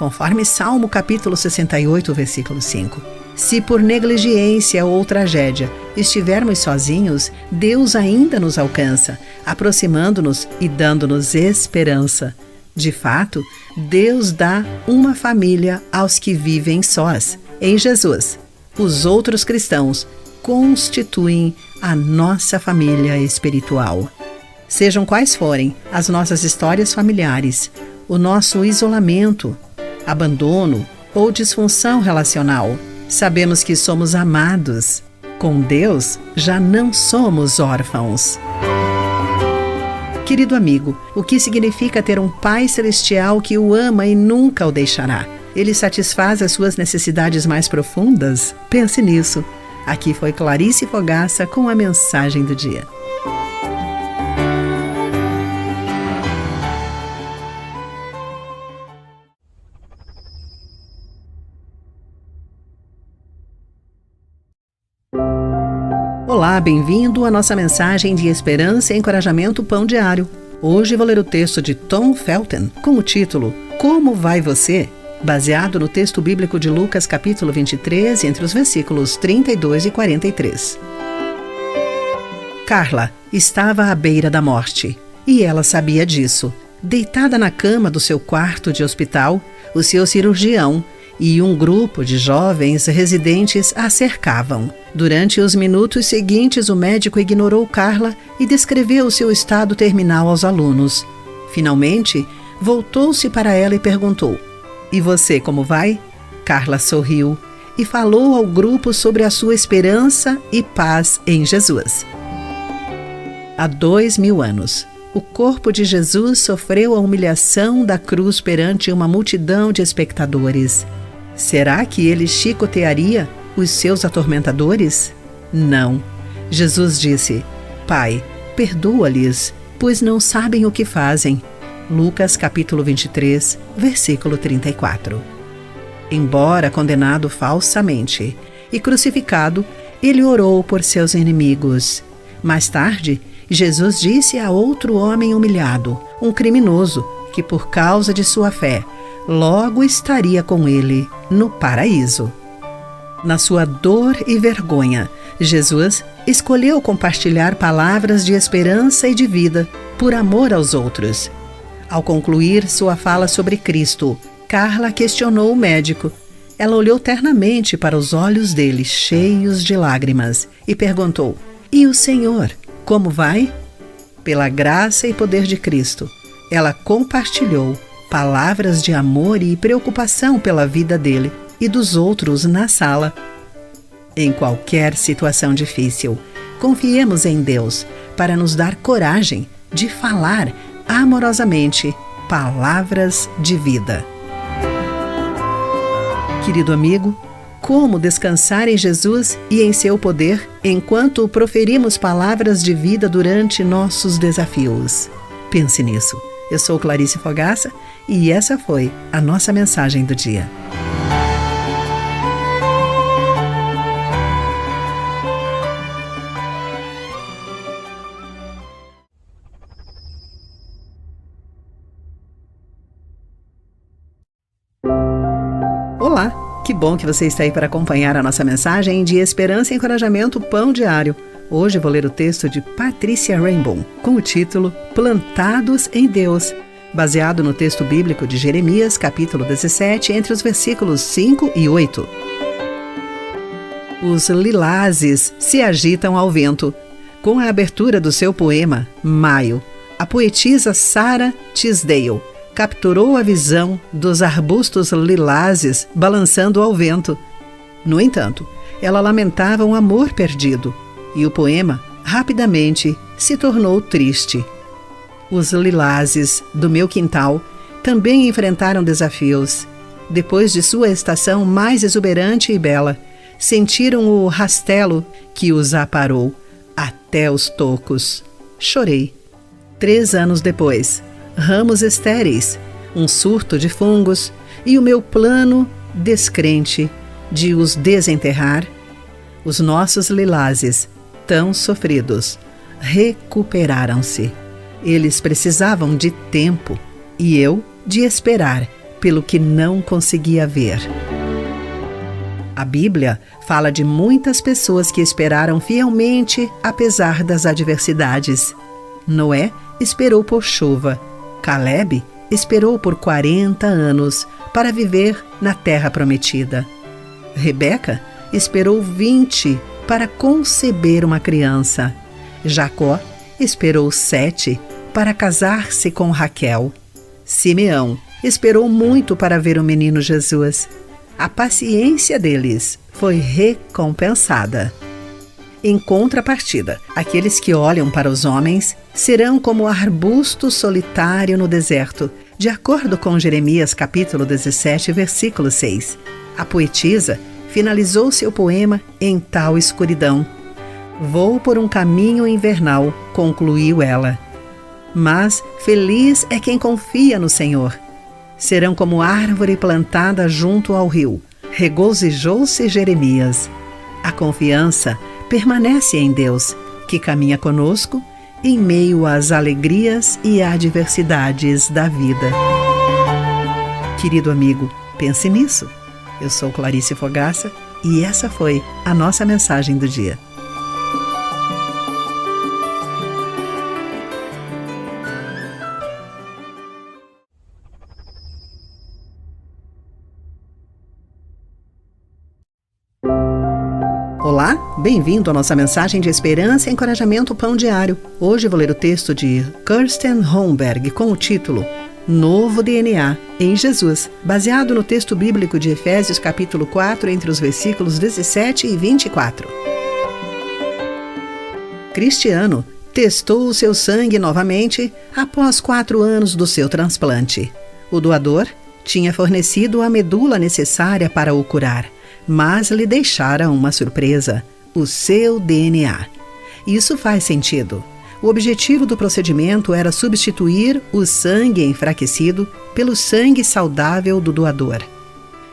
Conforme Salmo capítulo 68, versículo 5. Se por negligência ou tragédia estivermos sozinhos, Deus ainda nos alcança, aproximando-nos e dando-nos esperança. De fato, Deus dá uma família aos que vivem sós. Em Jesus, os outros cristãos constituem a nossa família espiritual. Sejam quais forem as nossas histórias familiares, o nosso isolamento, abandono ou disfunção relacional, sabemos que somos amados. Com Deus, já não somos órfãos. Querido amigo, o que significa ter um Pai Celestial que o ama e nunca o deixará? Ele satisfaz as suas necessidades mais profundas? Pense nisso. Aqui foi Clarice Fogaça com a mensagem do dia. Olá, bem-vindo à nossa mensagem de esperança e encorajamento Pão Diário. Hoje vou ler o texto de Tom Felton com o título Como vai você? Baseado no texto bíblico de Lucas capítulo 23, entre os versículos 32 e 43. Carla estava à beira da morte e ela sabia disso. Deitada na cama do seu quarto de hospital, o seu cirurgião e um grupo de jovens residentes a cercavam. Durante os minutos seguintes, o médico ignorou Carla e descreveu o seu estado terminal aos alunos. Finalmente, voltou-se para ela e perguntou: "E você, como vai?" Carla sorriu e falou ao grupo sobre a sua esperança e paz em Jesus. Há 2000 anos, o corpo de Jesus sofreu a humilhação da cruz perante uma multidão de espectadores. Será que ele chicotearia os seus atormentadores? Não. Jesus disse: "Pai, perdoa-lhes, pois não sabem o que fazem." Lucas capítulo 23, versículo 34. Embora condenado falsamente e crucificado, ele orou por seus inimigos. Mais tarde, Jesus disse a outro homem humilhado, um criminoso, que por causa de sua fé, logo estaria com ele no paraíso. Na sua dor e vergonha, Jesus escolheu compartilhar palavras de esperança e de vida por amor aos outros. Ao concluir sua fala sobre Cristo, Carla questionou o médico. Ela olhou ternamente para os olhos dele, cheios de lágrimas, e perguntou: "E o Senhor, como vai?" Pela graça e poder de Cristo, ela compartilhou palavras de amor e preocupação pela vida dele e dos outros na sala. Em qualquer situação difícil, confiemos em Deus para nos dar coragem de falar amorosamente palavras de vida. Querido amigo, como descansar em Jesus e em seu poder enquanto proferimos palavras de vida durante nossos desafios? Pense nisso. Eu sou Clarice Fogaça e essa foi a nossa mensagem do dia. Olá, que bom que você está aí para acompanhar a nossa mensagem de esperança e encorajamento Pão Diário. Hoje vou ler o texto de Patrícia Rainbow, com o título Plantados em Deus, baseado no texto bíblico de Jeremias, capítulo 17, entre os versículos 5 e 8. Os lilazes se agitam ao vento. Com a abertura do seu poema, Maio, a poetisa Sarah Tisdale capturou a visão dos arbustos lilazes balançando ao vento. No entanto, ela lamentava um amor perdido, e o poema rapidamente se tornou triste. Os lilazes do meu quintal também enfrentaram desafios. Depois de sua estação mais exuberante e bela, sentiram o rastelo que os aparou até os tocos. Chorei. 3 anos depois, ramos estéreis, um surto de fungos e o meu plano descrente de os desenterrar, os nossos lilazes, tão sofridos, recuperaram-se. Eles precisavam de tempo e eu de esperar pelo que não conseguia ver. A Bíblia fala de muitas pessoas que esperaram fielmente apesar das adversidades. Noé esperou por chuva. Caleb esperou por 40 anos para viver na terra prometida. Rebeca esperou 20 para conceber uma criança. Jacó esperou 7 para casar-se com Raquel. Simeão esperou muito para ver o menino Jesus. A paciência deles foi recompensada. Em contrapartida, aqueles que olham para os homens serão como arbusto solitário no deserto, de acordo com Jeremias capítulo 17, versículo 6. A poetisa finalizou seu poema em tal escuridão. Vou por um caminho invernal, concluiu ela. Mas feliz é quem confia no Senhor. Serão como árvore plantada junto ao rio. Regozijou-se Jeremias. A confiança permanece em Deus, que caminha conosco em meio às alegrias e adversidades da vida. Querido amigo, pense nisso. Eu sou Clarice Fogaça e essa foi a nossa mensagem do dia. Olá, bem-vindo à nossa mensagem de esperança e encorajamento Pão Diário. Hoje vou ler o texto de Kirsten Holmberg com o título Novo DNA em Jesus, baseado no texto bíblico de Efésios capítulo 4, entre os versículos 17 e 24. Cristiano testou o seu sangue novamente após 4 anos do seu transplante. O doador tinha fornecido a medula necessária para o curar, mas lhe deixara uma surpresa: o seu DNA. Isso faz sentido. O objetivo do procedimento era substituir o sangue enfraquecido pelo sangue saudável do doador.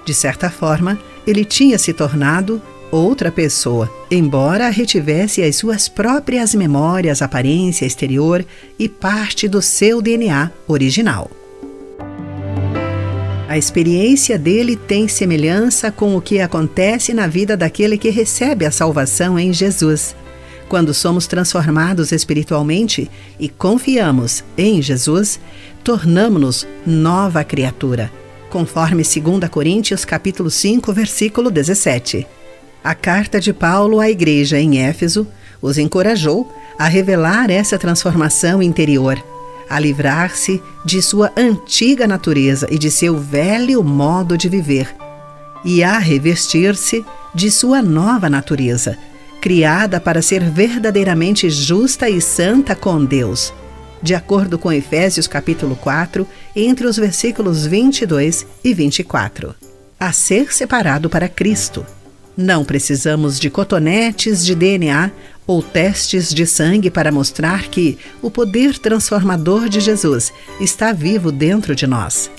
De certa forma, ele tinha se tornado outra pessoa, embora retivesse as suas próprias memórias, aparência exterior e parte do seu DNA original. A experiência dele tem semelhança com o que acontece na vida daquele que recebe a salvação em Jesus. Quando somos transformados espiritualmente e confiamos em Jesus, tornamo-nos nova criatura, conforme 2 Coríntios capítulo 5, versículo 17. A carta de Paulo à igreja em Éfeso os encorajou a revelar essa transformação interior, a livrar-se de sua antiga natureza e de seu velho modo de viver, e a revestir-se de sua nova natureza, criada para ser verdadeiramente justa e santa com Deus, de acordo com Efésios capítulo 4, entre os versículos 22 e 24. A ser separado para Cristo. Não precisamos de cotonetes de DNA ou testes de sangue para mostrar que o poder transformador de Jesus está vivo dentro de nós.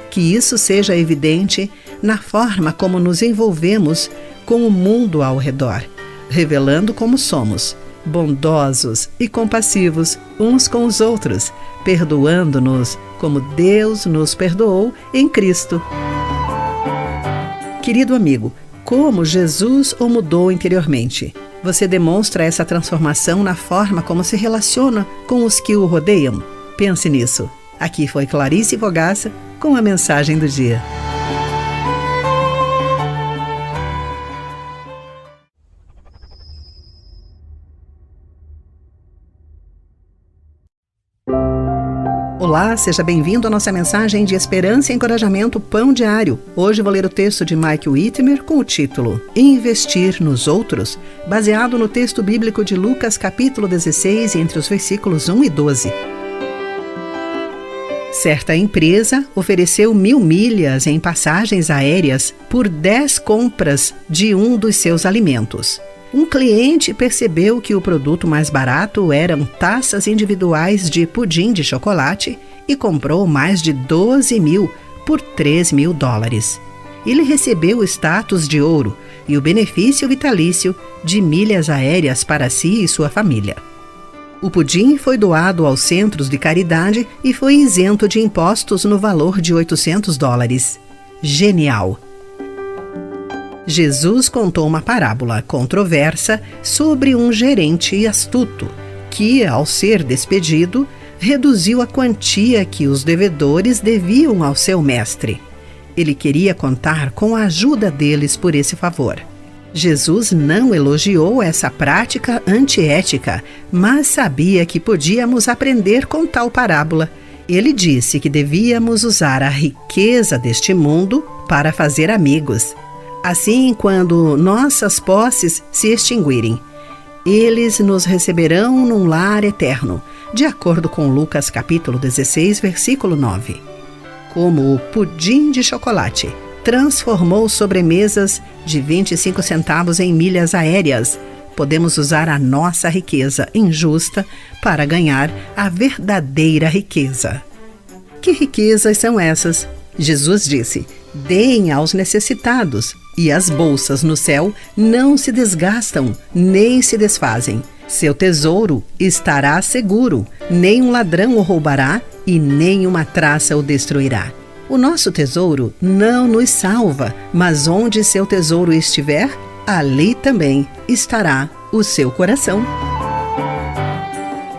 Que isso seja evidente na forma como nos envolvemos com o mundo ao redor, revelando como somos, bondosos e compassivos uns com os outros, perdoando-nos como Deus nos perdoou em Cristo. Querido amigo, como Jesus o mudou interiormente? Você demonstra essa transformação na forma como se relaciona com os que o rodeiam? Pense nisso. Aqui foi Clarice Fogaça com a mensagem do dia. Olá, seja bem-vindo à nossa mensagem de esperança e encorajamento Pão Diário. Hoje vou ler o texto de Mike Whitmer com o título Investir nos Outros, baseado no texto bíblico de Lucas capítulo 16, entre os versículos 1 e 12. Certa empresa ofereceu 1.000 milhas em passagens aéreas por 10 compras de um dos seus alimentos. Um cliente percebeu que o produto mais barato eram taças individuais de pudim de chocolate e comprou mais de 12.000 por $3.000. Ele recebeu o status de ouro e o benefício vitalício de milhas aéreas para si e sua família. O pudim foi doado aos centros de caridade e foi isento de impostos no valor de $800. Genial! Jesus contou uma parábola controversa sobre um gerente astuto que, ao ser despedido, reduziu a quantia que os devedores deviam ao seu mestre. Ele queria contar com a ajuda deles por esse favor. Jesus não elogiou essa prática antiética, mas sabia que podíamos aprender com tal parábola. Ele disse que devíamos usar a riqueza deste mundo para fazer amigos. Assim, quando nossas posses se extinguirem, eles nos receberão num lar eterno, de acordo com Lucas capítulo 16, versículo 9. Como o pudim de chocolate transformou sobremesas de 25 centavos em milhas aéreas, podemos usar a nossa riqueza injusta para ganhar a verdadeira riqueza. Que riquezas são essas? Jesus disse: deem aos necessitados, e as bolsas no céu não se desgastam, nem se desfazem. Seu tesouro estará seguro, nem um ladrão o roubará e nem uma traça o destruirá. O nosso tesouro não nos salva, mas onde seu tesouro estiver, ali também estará o seu coração.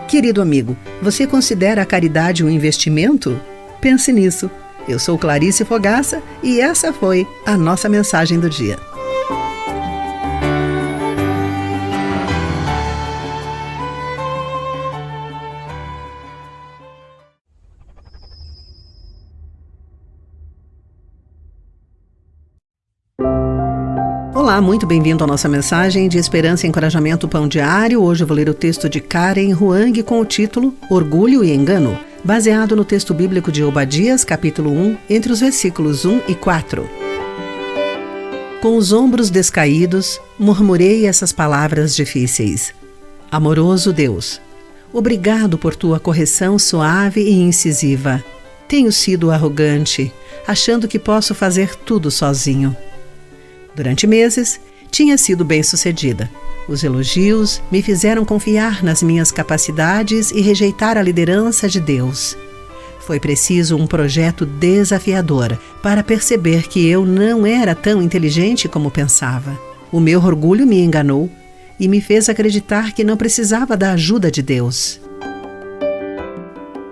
Querido amigo, você considera a caridade um investimento? Pense nisso. Eu sou Clarice Fogaça e essa foi a nossa mensagem do dia. Olá, muito bem-vindo à nossa mensagem de esperança e encorajamento Pão Diário. Hoje eu vou ler o texto de Karen Huang com o título Orgulho e Engano, baseado no texto bíblico de Obadias, capítulo 1, entre os versículos 1 e 4. Com os ombros descaídos, murmurei essas palavras difíceis. Amoroso Deus, obrigado por tua correção suave e incisiva. Tenho sido arrogante, achando que posso fazer tudo sozinho. Durante meses, tinha sido bem-sucedida. Os elogios me fizeram confiar nas minhas capacidades e rejeitar a liderança de Deus. Foi preciso um projeto desafiador para perceber que eu não era tão inteligente como pensava. O meu orgulho me enganou e me fez acreditar que não precisava da ajuda de Deus.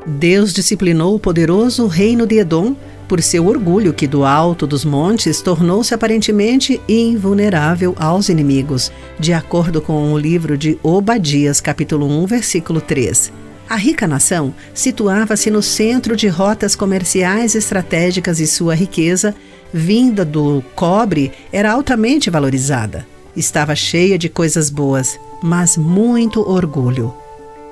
Deus disciplinou o poderoso reino de Edom por seu orgulho, que do alto dos montes tornou-se aparentemente invulnerável aos inimigos, de acordo com o livro de Obadias, capítulo 1, versículo 3. A rica nação situava-se no centro de rotas comerciais estratégicas e sua riqueza, vinda do cobre, era altamente valorizada. Estava cheia de coisas boas, mas muito orgulho.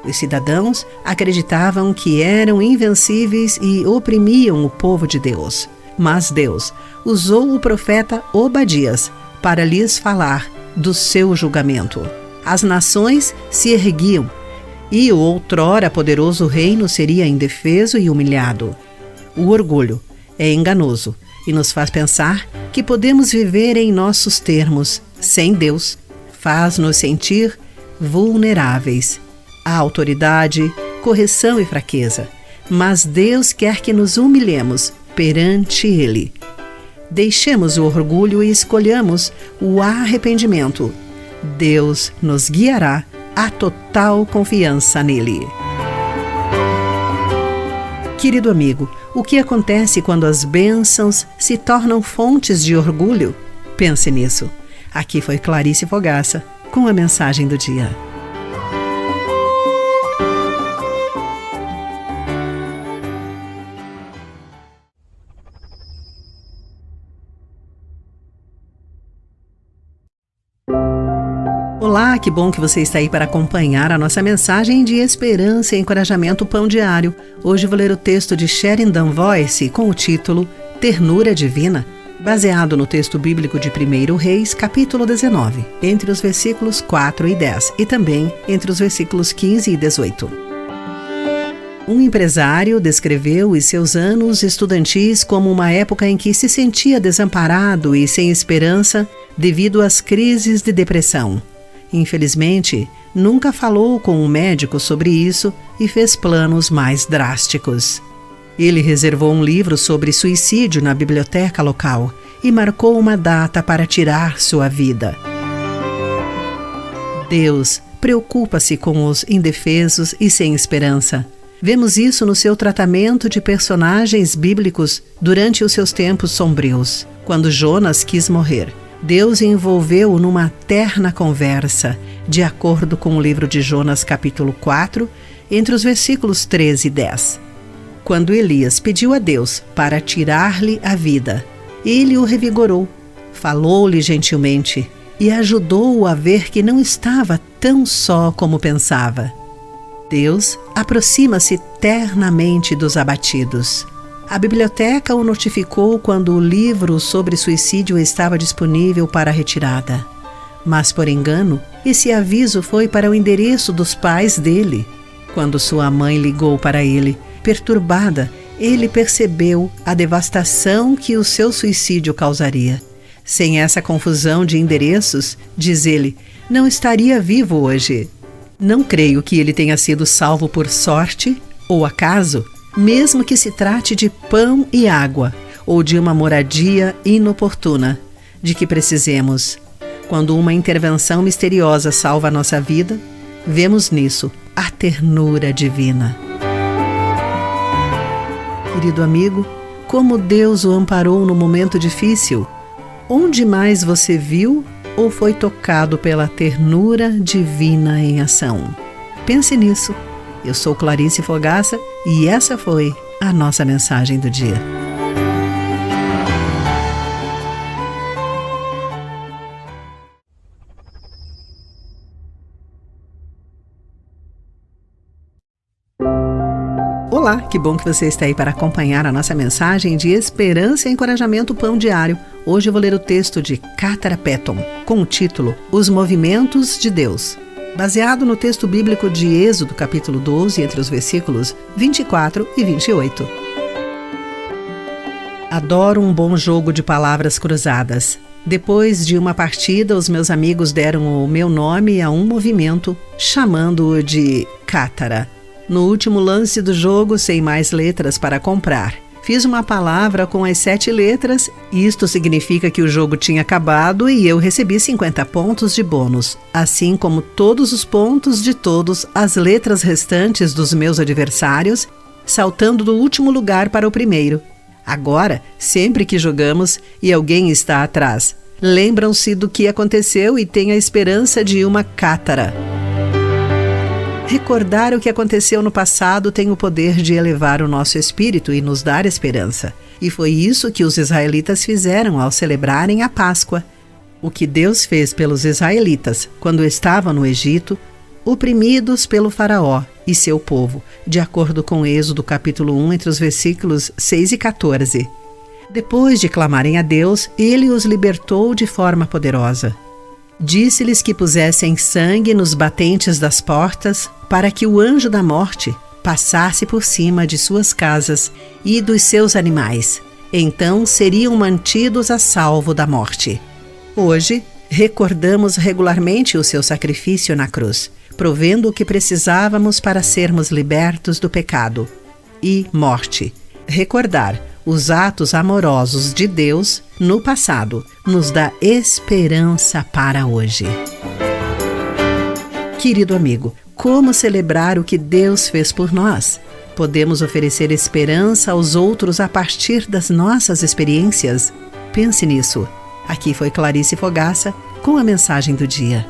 Os cidadãos acreditavam que eram invencíveis e oprimiam o povo de Deus. Mas Deus usou o profeta Obadias para lhes falar do seu julgamento. As nações se erguiam e o outrora poderoso reino seria indefeso e humilhado. O orgulho é enganoso e nos faz pensar que podemos viver em nossos termos, sem Deus. Faz-nos sentir vulneráveis. Há autoridade, correção e fraqueza, mas Deus quer que nos humilhemos perante Ele. Deixemos o orgulho e escolhamos o arrependimento. Deus nos guiará a total confiança nele. Querido amigo, o que acontece quando as bênçãos se tornam fontes de orgulho? Pense nisso. Aqui foi Clarice Fogaça com a mensagem do dia. Olá, que bom que você está aí para acompanhar a nossa mensagem de esperança e encorajamento Pão Diário. Hoje vou ler o texto de Sheridan Voice com o título Ternura Divina, baseado no texto bíblico de 1 Reis, capítulo 19, entre os versículos 4 e 10 e também entre os versículos 15 e 18. Um empresário descreveu os seus anos estudantis como uma época em que se sentia desamparado e sem esperança devido às crises de depressão. Infelizmente, nunca falou com um médico sobre isso e fez planos mais drásticos. Ele reservou um livro sobre suicídio na biblioteca local e marcou uma data para tirar sua vida. Deus preocupa-se com os indefesos e sem esperança. Vemos isso no seu tratamento de personagens bíblicos durante os seus tempos sombrios. Quando Jonas quis morrer, Deus envolveu-o numa terna conversa, de acordo com o livro de Jonas, capítulo 4, entre os versículos 13 e 10. Quando Elias pediu a Deus para tirar-lhe a vida, ele o revigorou, falou-lhe gentilmente e ajudou-o a ver que não estava tão só como pensava. Deus aproxima-se ternamente dos abatidos. A biblioteca o notificou quando o livro sobre suicídio estava disponível para retirada. Mas, por engano, esse aviso foi para o endereço dos pais dele. Quando sua mãe ligou para ele, perturbada, ele percebeu a devastação que o seu suicídio causaria. Sem essa confusão de endereços, diz ele, não estaria vivo hoje. Não creio que ele tenha sido salvo por sorte ou acaso, mesmo que se trate de pão e água, ou de uma moradia inoportuna, de que precisemos. Quando uma intervenção misteriosa salva a nossa vida, vemos nisso a ternura divina. Querido amigo, como Deus o amparou no momento difícil? Onde mais você viu ou foi tocado pela ternura divina em ação? Pense nisso. Eu sou Clarice Fogaça e essa foi a nossa mensagem do dia. Olá, que bom que você está aí para acompanhar a nossa mensagem de esperança e encorajamento Pão Diário. Hoje eu vou ler o texto de Kátara Petton, com o título Os Movimentos de Deus, baseado no texto bíblico de Êxodo, capítulo 12, entre os versículos 24 e 28. Adoro um bom jogo de palavras cruzadas. Depois de uma partida, os meus amigos deram o meu nome a um movimento, chamando-o de Kátara. No último lance do jogo, sem mais letras para comprar, fiz uma palavra com as 7 letras. Isto significa que o jogo tinha acabado e eu recebi 50 pontos de bônus, assim como todos os pontos de todas as letras restantes dos meus adversários, saltando do último lugar para o primeiro. Agora, sempre que jogamos e alguém está atrás, lembram-se do que aconteceu e têm a esperança de uma cátara. Recordar o que aconteceu no passado tem o poder de elevar o nosso espírito e nos dar esperança. E foi isso que os israelitas fizeram ao celebrarem a Páscoa. O que Deus fez pelos israelitas quando estavam no Egito, oprimidos pelo faraó e seu povo, de acordo com Êxodo capítulo 1, entre os versículos 6 e 14. Depois de clamarem a Deus, ele os libertou de forma poderosa. Disse-lhes que pusessem sangue nos batentes das portas, para que o anjo da morte passasse por cima de suas casas e dos seus animais. Então seriam mantidos a salvo da morte. Hoje, recordamos regularmente o seu sacrifício na cruz, provendo o que precisávamos para sermos libertos do pecado e morte. Recordar os atos amorosos de Deus no passado nos dá esperança para hoje. Querido amigo, como celebrar o que Deus fez por nós? Podemos oferecer esperança aos outros a partir das nossas experiências? Pense nisso. Aqui foi Clarice Fogaça com a mensagem do dia.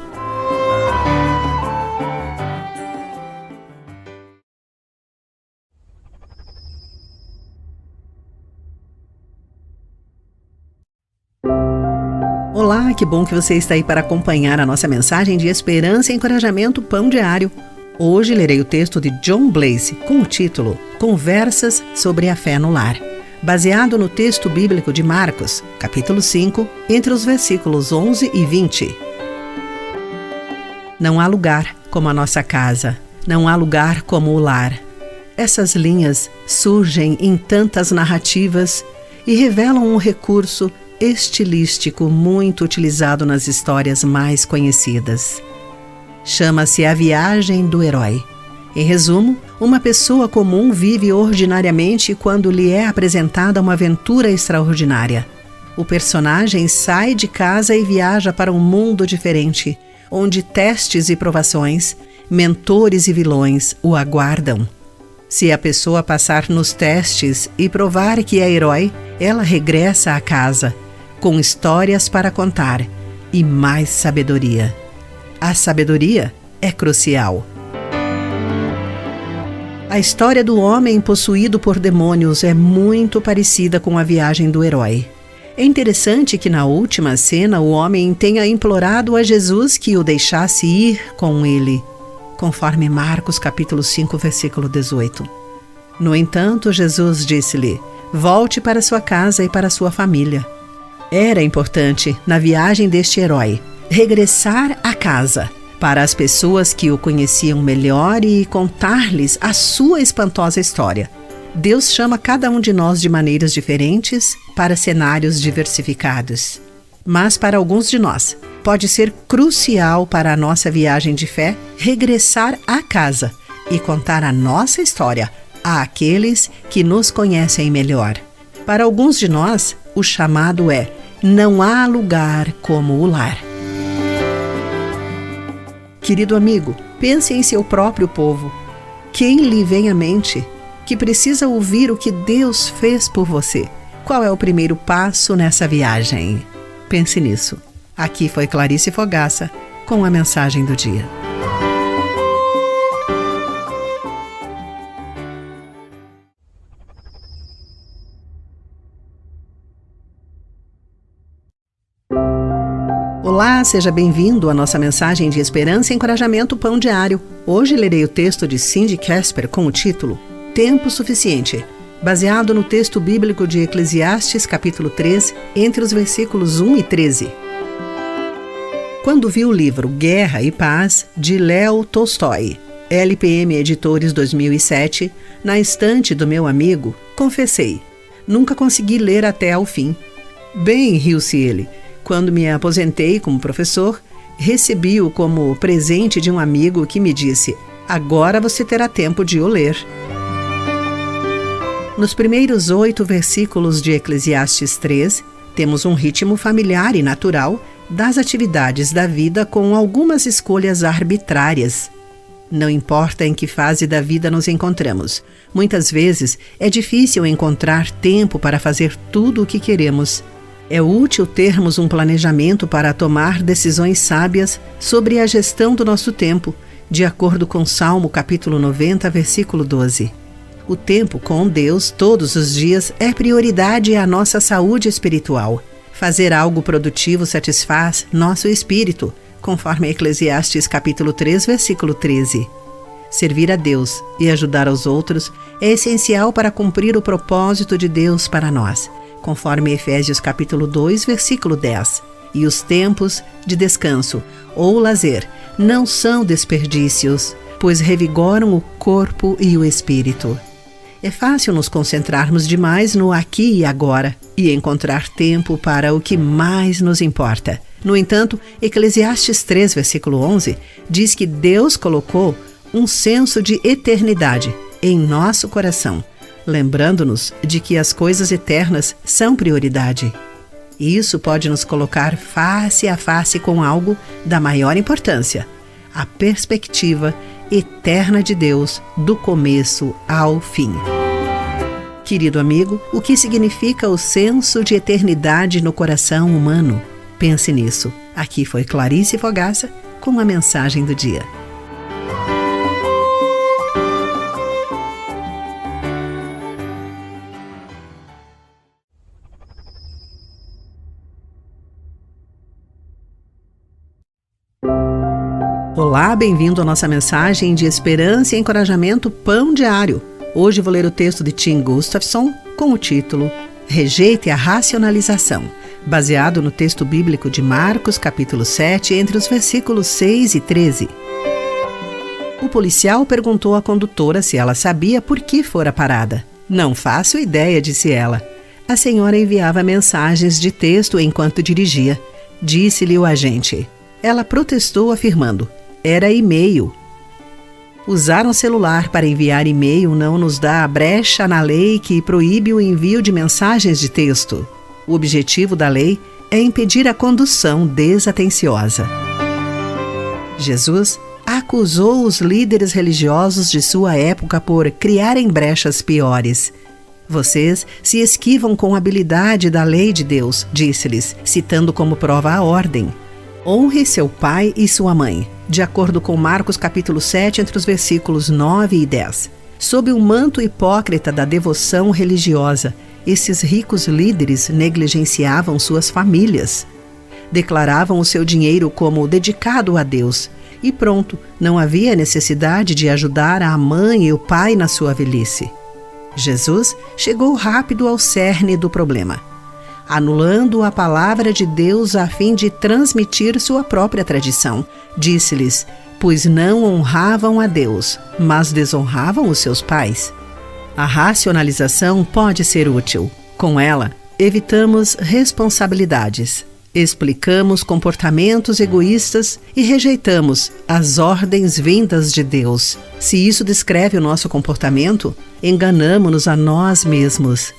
Olá, que bom que você está aí para acompanhar a nossa mensagem de esperança e encorajamento Pão Diário. Hoje lerei o texto de John Blase com o título Conversas sobre a Fé no Lar, baseado no texto bíblico de Marcos, capítulo 5, entre os versículos 11 e 20. Não há lugar como a nossa casa, não há lugar como o lar. Essas linhas surgem em tantas narrativas e revelam um recurso estilístico muito utilizado nas histórias mais conhecidas. Chama-se A Viagem do Herói. Em resumo, uma pessoa comum vive ordinariamente quando lhe é apresentada uma aventura extraordinária. O personagem sai de casa e viaja para um mundo diferente, onde testes e provações, mentores e vilões o aguardam. Se a pessoa passar nos testes e provar que é herói, ela regressa à casa, com histórias para contar e mais sabedoria. A sabedoria é crucial. A história do homem possuído por demônios é muito parecida com a viagem do herói. É interessante que na última cena o homem tenha implorado a Jesus que o deixasse ir com ele, conforme Marcos capítulo 5, versículo 18. No entanto, Jesus disse-lhe: volte para sua casa e para sua família. Era importante, na viagem deste herói, regressar à casa, para as pessoas que o conheciam melhor e contar-lhes a sua espantosa história. Deus chama cada um de nós de maneiras diferentes para cenários diversificados. Mas para alguns de nós, pode ser crucial para a nossa viagem de fé regressar à casa e contar a nossa história àqueles que nos conhecem melhor. Para alguns de nós, o chamado é: não há lugar como o lar. Querido amigo, pense em seu próprio povo. Quem lhe vem à mente que precisa ouvir o que Deus fez por você? Qual é o primeiro passo nessa viagem? Pense nisso. Aqui foi Clarice Fogaça com a mensagem do dia. Olá, seja bem-vindo à nossa mensagem de esperança e encorajamento Pão Diário. Hoje lerei o texto de Cindy Casper com o título Tempo Suficiente, baseado no texto bíblico de Eclesiastes, capítulo 3, entre os versículos 1 e 13. Quando vi o livro Guerra e Paz, de Leo Tolstói, LPM Editores 2007, na estante do meu amigo, confessei: nunca consegui ler até ao fim. Bem, riu-se ele. Quando me aposentei como professor, recebi-o como presente de um amigo que me disse: Agora você terá tempo de o ler. Nos primeiros 8 versículos de Eclesiastes 3, temos um ritmo familiar e natural das atividades da vida com algumas escolhas arbitrárias. Não importa em que fase da vida nos encontramos, muitas vezes é difícil encontrar tempo para fazer tudo o que queremos. É útil termos um planejamento para tomar decisões sábias sobre a gestão do nosso tempo, de acordo com Salmo capítulo 90, versículo 12. O tempo com Deus todos os dias é prioridade à nossa saúde espiritual. Fazer algo produtivo satisfaz nosso espírito, conforme Eclesiastes capítulo 3, versículo 13. Servir a Deus e ajudar aos outros é essencial para cumprir o propósito de Deus para nós, conforme Efésios capítulo 2, versículo 10. E os tempos de descanso ou lazer não são desperdícios, pois revigoram o corpo e o espírito. É fácil nos concentrarmos demais no aqui e agora e encontrar tempo para o que mais nos importa. No entanto, Eclesiastes 3, versículo 11, diz que Deus colocou um senso de eternidade em nosso coração, lembrando-nos de que as coisas eternas são prioridade. Isso pode nos colocar face a face com algo da maior importância, a perspectiva eterna de Deus, do começo ao fim. Querido amigo, o que significa o senso de eternidade no coração humano? Pense nisso. Aqui foi Clarice Fogaça com a mensagem do dia. Olá, bem-vindo à nossa mensagem de esperança e encorajamento Pão Diário. Hoje vou ler o texto de Tim Gustafson com o título Rejeite a Racionalização, baseado no texto bíblico de Marcos, capítulo 7, entre os versículos 6 e 13. O policial perguntou à condutora se ela sabia por que fora parada. Não faço ideia, disse ela. A senhora enviava mensagens de texto enquanto dirigia, disse-lhe o agente. Ela protestou afirmando: era e-mail. Usar um celular para enviar e-mail não nos dá a brecha na lei que proíbe o envio de mensagens de texto. O objetivo da lei é impedir a condução desatenciosa. Jesus acusou os líderes religiosos de sua época por criarem brechas piores. Vocês se esquivam com habilidade da lei de Deus, disse-lhes, citando como prova a ordem. Honre seu pai e sua mãe, de acordo com Marcos capítulo 7, entre os versículos 9 e 10. Sob o manto hipócrita da devoção religiosa, esses ricos líderes negligenciavam suas famílias. Declaravam o seu dinheiro como dedicado a Deus, e pronto, não havia necessidade de ajudar a mãe e o pai na sua velhice. Jesus chegou rápido ao cerne do problema, anulando a palavra de Deus a fim de transmitir sua própria tradição. Disse-lhes, pois não honravam a Deus, mas desonravam os seus pais. A racionalização pode ser útil. Com ela, evitamos responsabilidades, explicamos comportamentos egoístas e rejeitamos as ordens vindas de Deus. Se isso descreve o nosso comportamento, enganamo-nos a nós mesmos.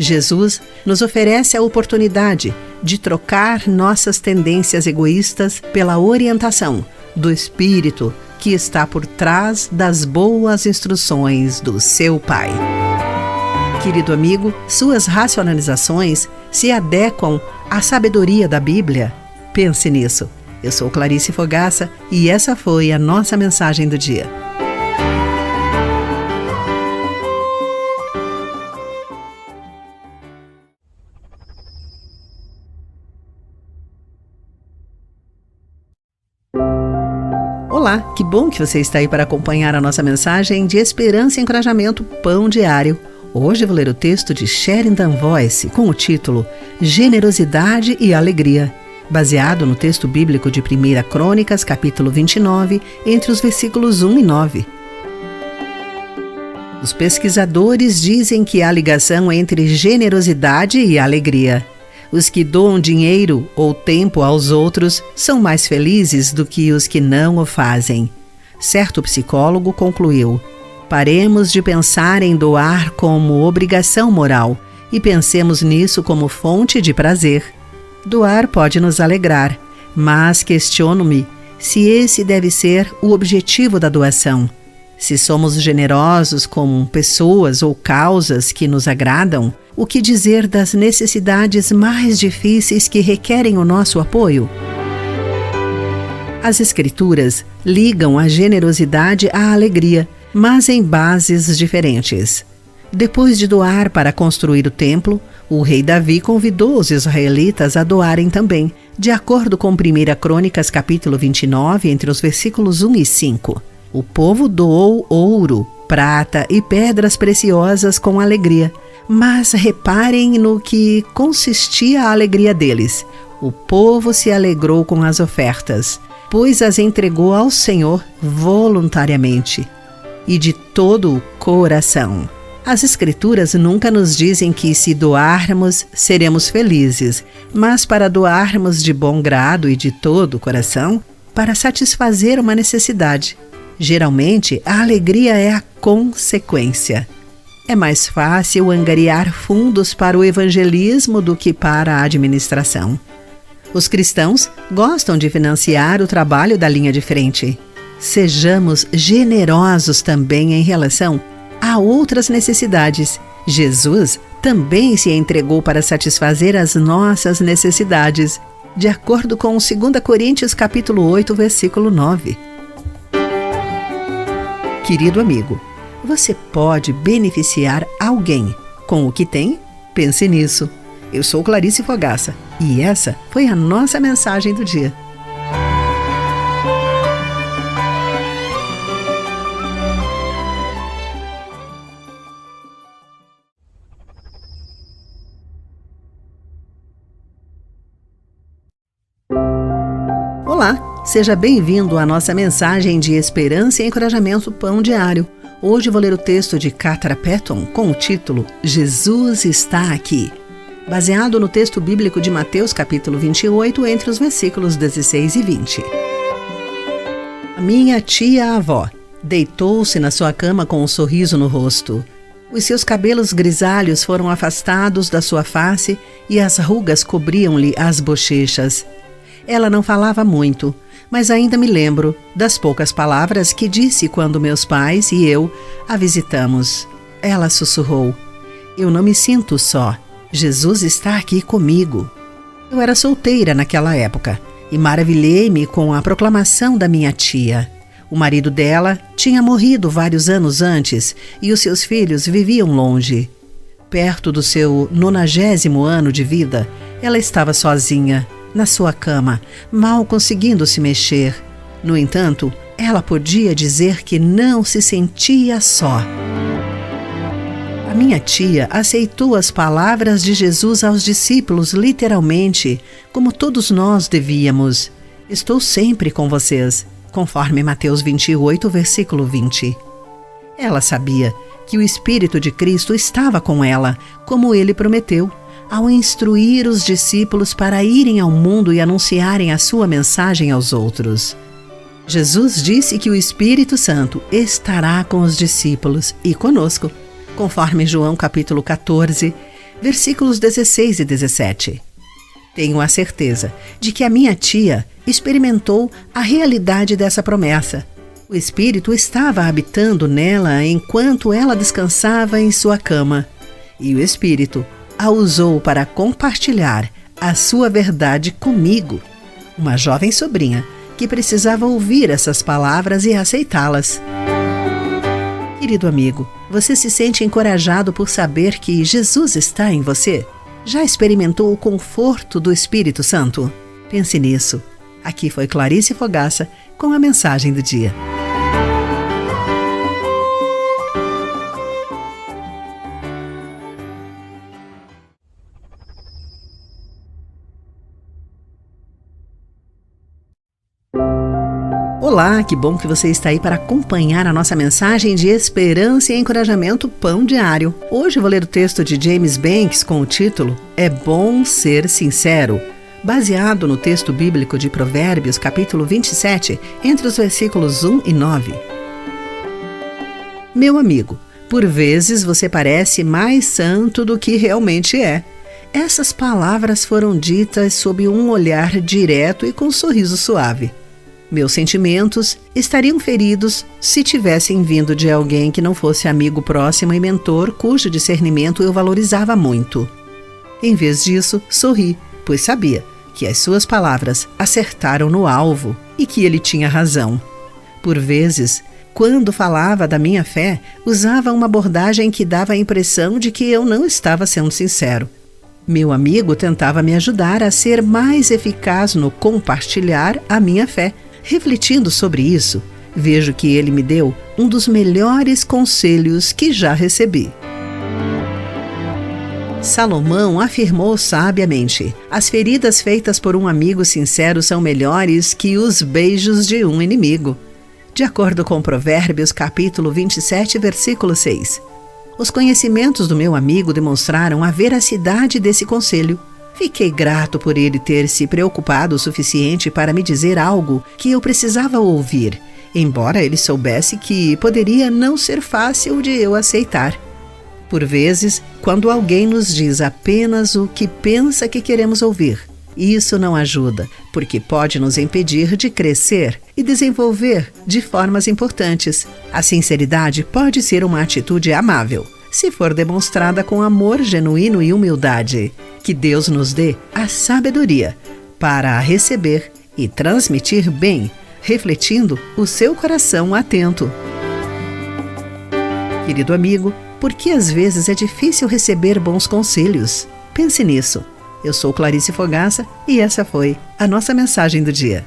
Jesus nos oferece a oportunidade de trocar nossas tendências egoístas pela orientação do Espírito que está por trás das boas instruções do seu Pai. Querido amigo, suas racionalizações se adequam à sabedoria da Bíblia? Pense nisso. Eu sou Clarice Fogaça e essa foi a nossa mensagem do dia. Olá, que bom que você está aí para acompanhar a nossa mensagem de esperança e encorajamento Pão Diário. Hoje vou ler o texto de Sheridan Voice com o título Generosidade e Alegria, baseado no texto bíblico de 1 Crônicas, capítulo 29, entre os versículos 1 e 9. Os pesquisadores dizem que há ligação entre generosidade e alegria. Os que doam dinheiro ou tempo aos outros são mais felizes do que os que não o fazem. certo psicólogo concluiu: paremos de pensar em doar como obrigação moral e pensemos nisso como fonte de prazer. Doar pode nos alegrar, mas questiono-me se esse deve ser o objetivo da doação. Se somos generosos com pessoas ou causas que nos agradam, o que dizer das necessidades mais difíceis que requerem o nosso apoio? As Escrituras ligam a generosidade à alegria, mas em bases diferentes. Depois de doar para construir o templo, o rei Davi convidou os israelitas a doarem também, de acordo com 1 Crônicas capítulo 29, entre os versículos 1 e 5. O povo doou ouro, prata e pedras preciosas com alegria. Mas reparem no que consistia a alegria deles. O povo se alegrou com as ofertas, pois as entregou ao Senhor voluntariamente e de todo o coração. As Escrituras nunca nos dizem que, se doarmos, seremos felizes, mas para doarmos de bom grado e de todo o coração, para satisfazer uma necessidade. Geralmente, a alegria é a consequência. É mais fácil angariar fundos para o evangelismo do que para a administração. Os cristãos gostam de financiar o trabalho da linha de frente. Sejamos generosos também em relação a outras necessidades. Jesus também se entregou para satisfazer as nossas necessidades, de acordo com 2 Coríntios capítulo 8, versículo 9. Querido amigo, você pode beneficiar alguém com o que tem? Pense nisso. Eu sou Clarice Fogaça e essa foi a nossa mensagem do dia. Olá, seja bem-vindo à nossa mensagem de esperança e encorajamento Pão Diário. Hoje vou ler o texto de Katra Patton com o título Jesus está aqui, baseado no texto bíblico de Mateus capítulo 28, entre os versículos 16 e 20. A minha tia-avó deitou-se na sua cama com um sorriso no rosto. Os seus cabelos grisalhos foram afastados da sua face e as rugas cobriam-lhe as bochechas. Ela não falava muito, mas ainda me lembro das poucas palavras que disse quando meus pais e eu a visitamos. Ela sussurrou: eu não me sinto só. Jesus está aqui comigo. Eu era solteira naquela época e maravilhei-me com a proclamação da minha tia. O marido dela tinha morrido vários anos antes e os seus filhos viviam longe. Perto do seu 90º ano de vida, ela estava sozinha, na sua cama, mal conseguindo se mexer. No entanto, ela podia dizer que não se sentia só. A minha tia aceitou as palavras de Jesus aos discípulos literalmente, como todos nós devíamos. Estou sempre com vocês, conforme Mateus 28, versículo 20. Ela sabia que o Espírito de Cristo estava com ela, como ele prometeu, ao instruir os discípulos para irem ao mundo e anunciarem a sua mensagem aos outros. Jesus disse que o Espírito Santo estará com os discípulos e conosco, conforme João capítulo 14, versículos 16 e 17. Tenho a certeza de que a minha tia experimentou a realidade dessa promessa. O Espírito estava habitando nela enquanto ela descansava em sua cama, e o Espírito a usou para compartilhar a sua verdade comigo, uma jovem sobrinha que precisava ouvir essas palavras e aceitá-las. Querido amigo, você se sente encorajado por saber que Jesus está em você? Já experimentou o conforto do Espírito Santo? Pense nisso. Aqui foi Clarice Fogaça com a mensagem do dia. Olá, que bom que você está aí para acompanhar a nossa mensagem de esperança e encorajamento Pão Diário. Hoje vou ler o texto de James Banks com o título É Bom Ser Sincero, baseado no texto bíblico de Provérbios, capítulo 27, entre os versículos 1 e 9. Meu amigo, por vezes você parece mais santo do que realmente é. Essas palavras foram ditas sob um olhar direto e com um sorriso suave. Meus sentimentos estariam feridos se tivessem vindo de alguém que não fosse amigo próximo e mentor cujo discernimento eu valorizava muito. Em vez disso, sorri, pois sabia que as suas palavras acertaram no alvo e que ele tinha razão. Por vezes, quando falava da minha fé, usava uma abordagem que dava a impressão de que eu não estava sendo sincero. Meu amigo tentava me ajudar a ser mais eficaz no compartilhar a minha fé. Refletindo sobre isso, vejo que ele me deu um dos melhores conselhos que já recebi. Salomão afirmou sabiamente: as feridas feitas por um amigo sincero são melhores que os beijos de um inimigo. De acordo com Provérbios, capítulo 27, versículo 6. Os conhecimentos do meu amigo demonstraram a veracidade desse conselho. Fiquei grato por ele ter se preocupado o suficiente para me dizer algo que eu precisava ouvir, embora ele soubesse que poderia não ser fácil de eu aceitar. Por vezes, quando alguém nos diz apenas o que pensa que queremos ouvir, isso não ajuda, porque pode nos impedir de crescer e desenvolver de formas importantes. A sinceridade pode ser uma atitude amável, se for demonstrada com amor genuíno e humildade. Que Deus nos dê a sabedoria para a receber e transmitir bem, refletindo o seu coração atento. Querido amigo, por que às vezes é difícil receber bons conselhos? Pense nisso. Eu sou Clarice Fogaça e essa foi a nossa mensagem do dia.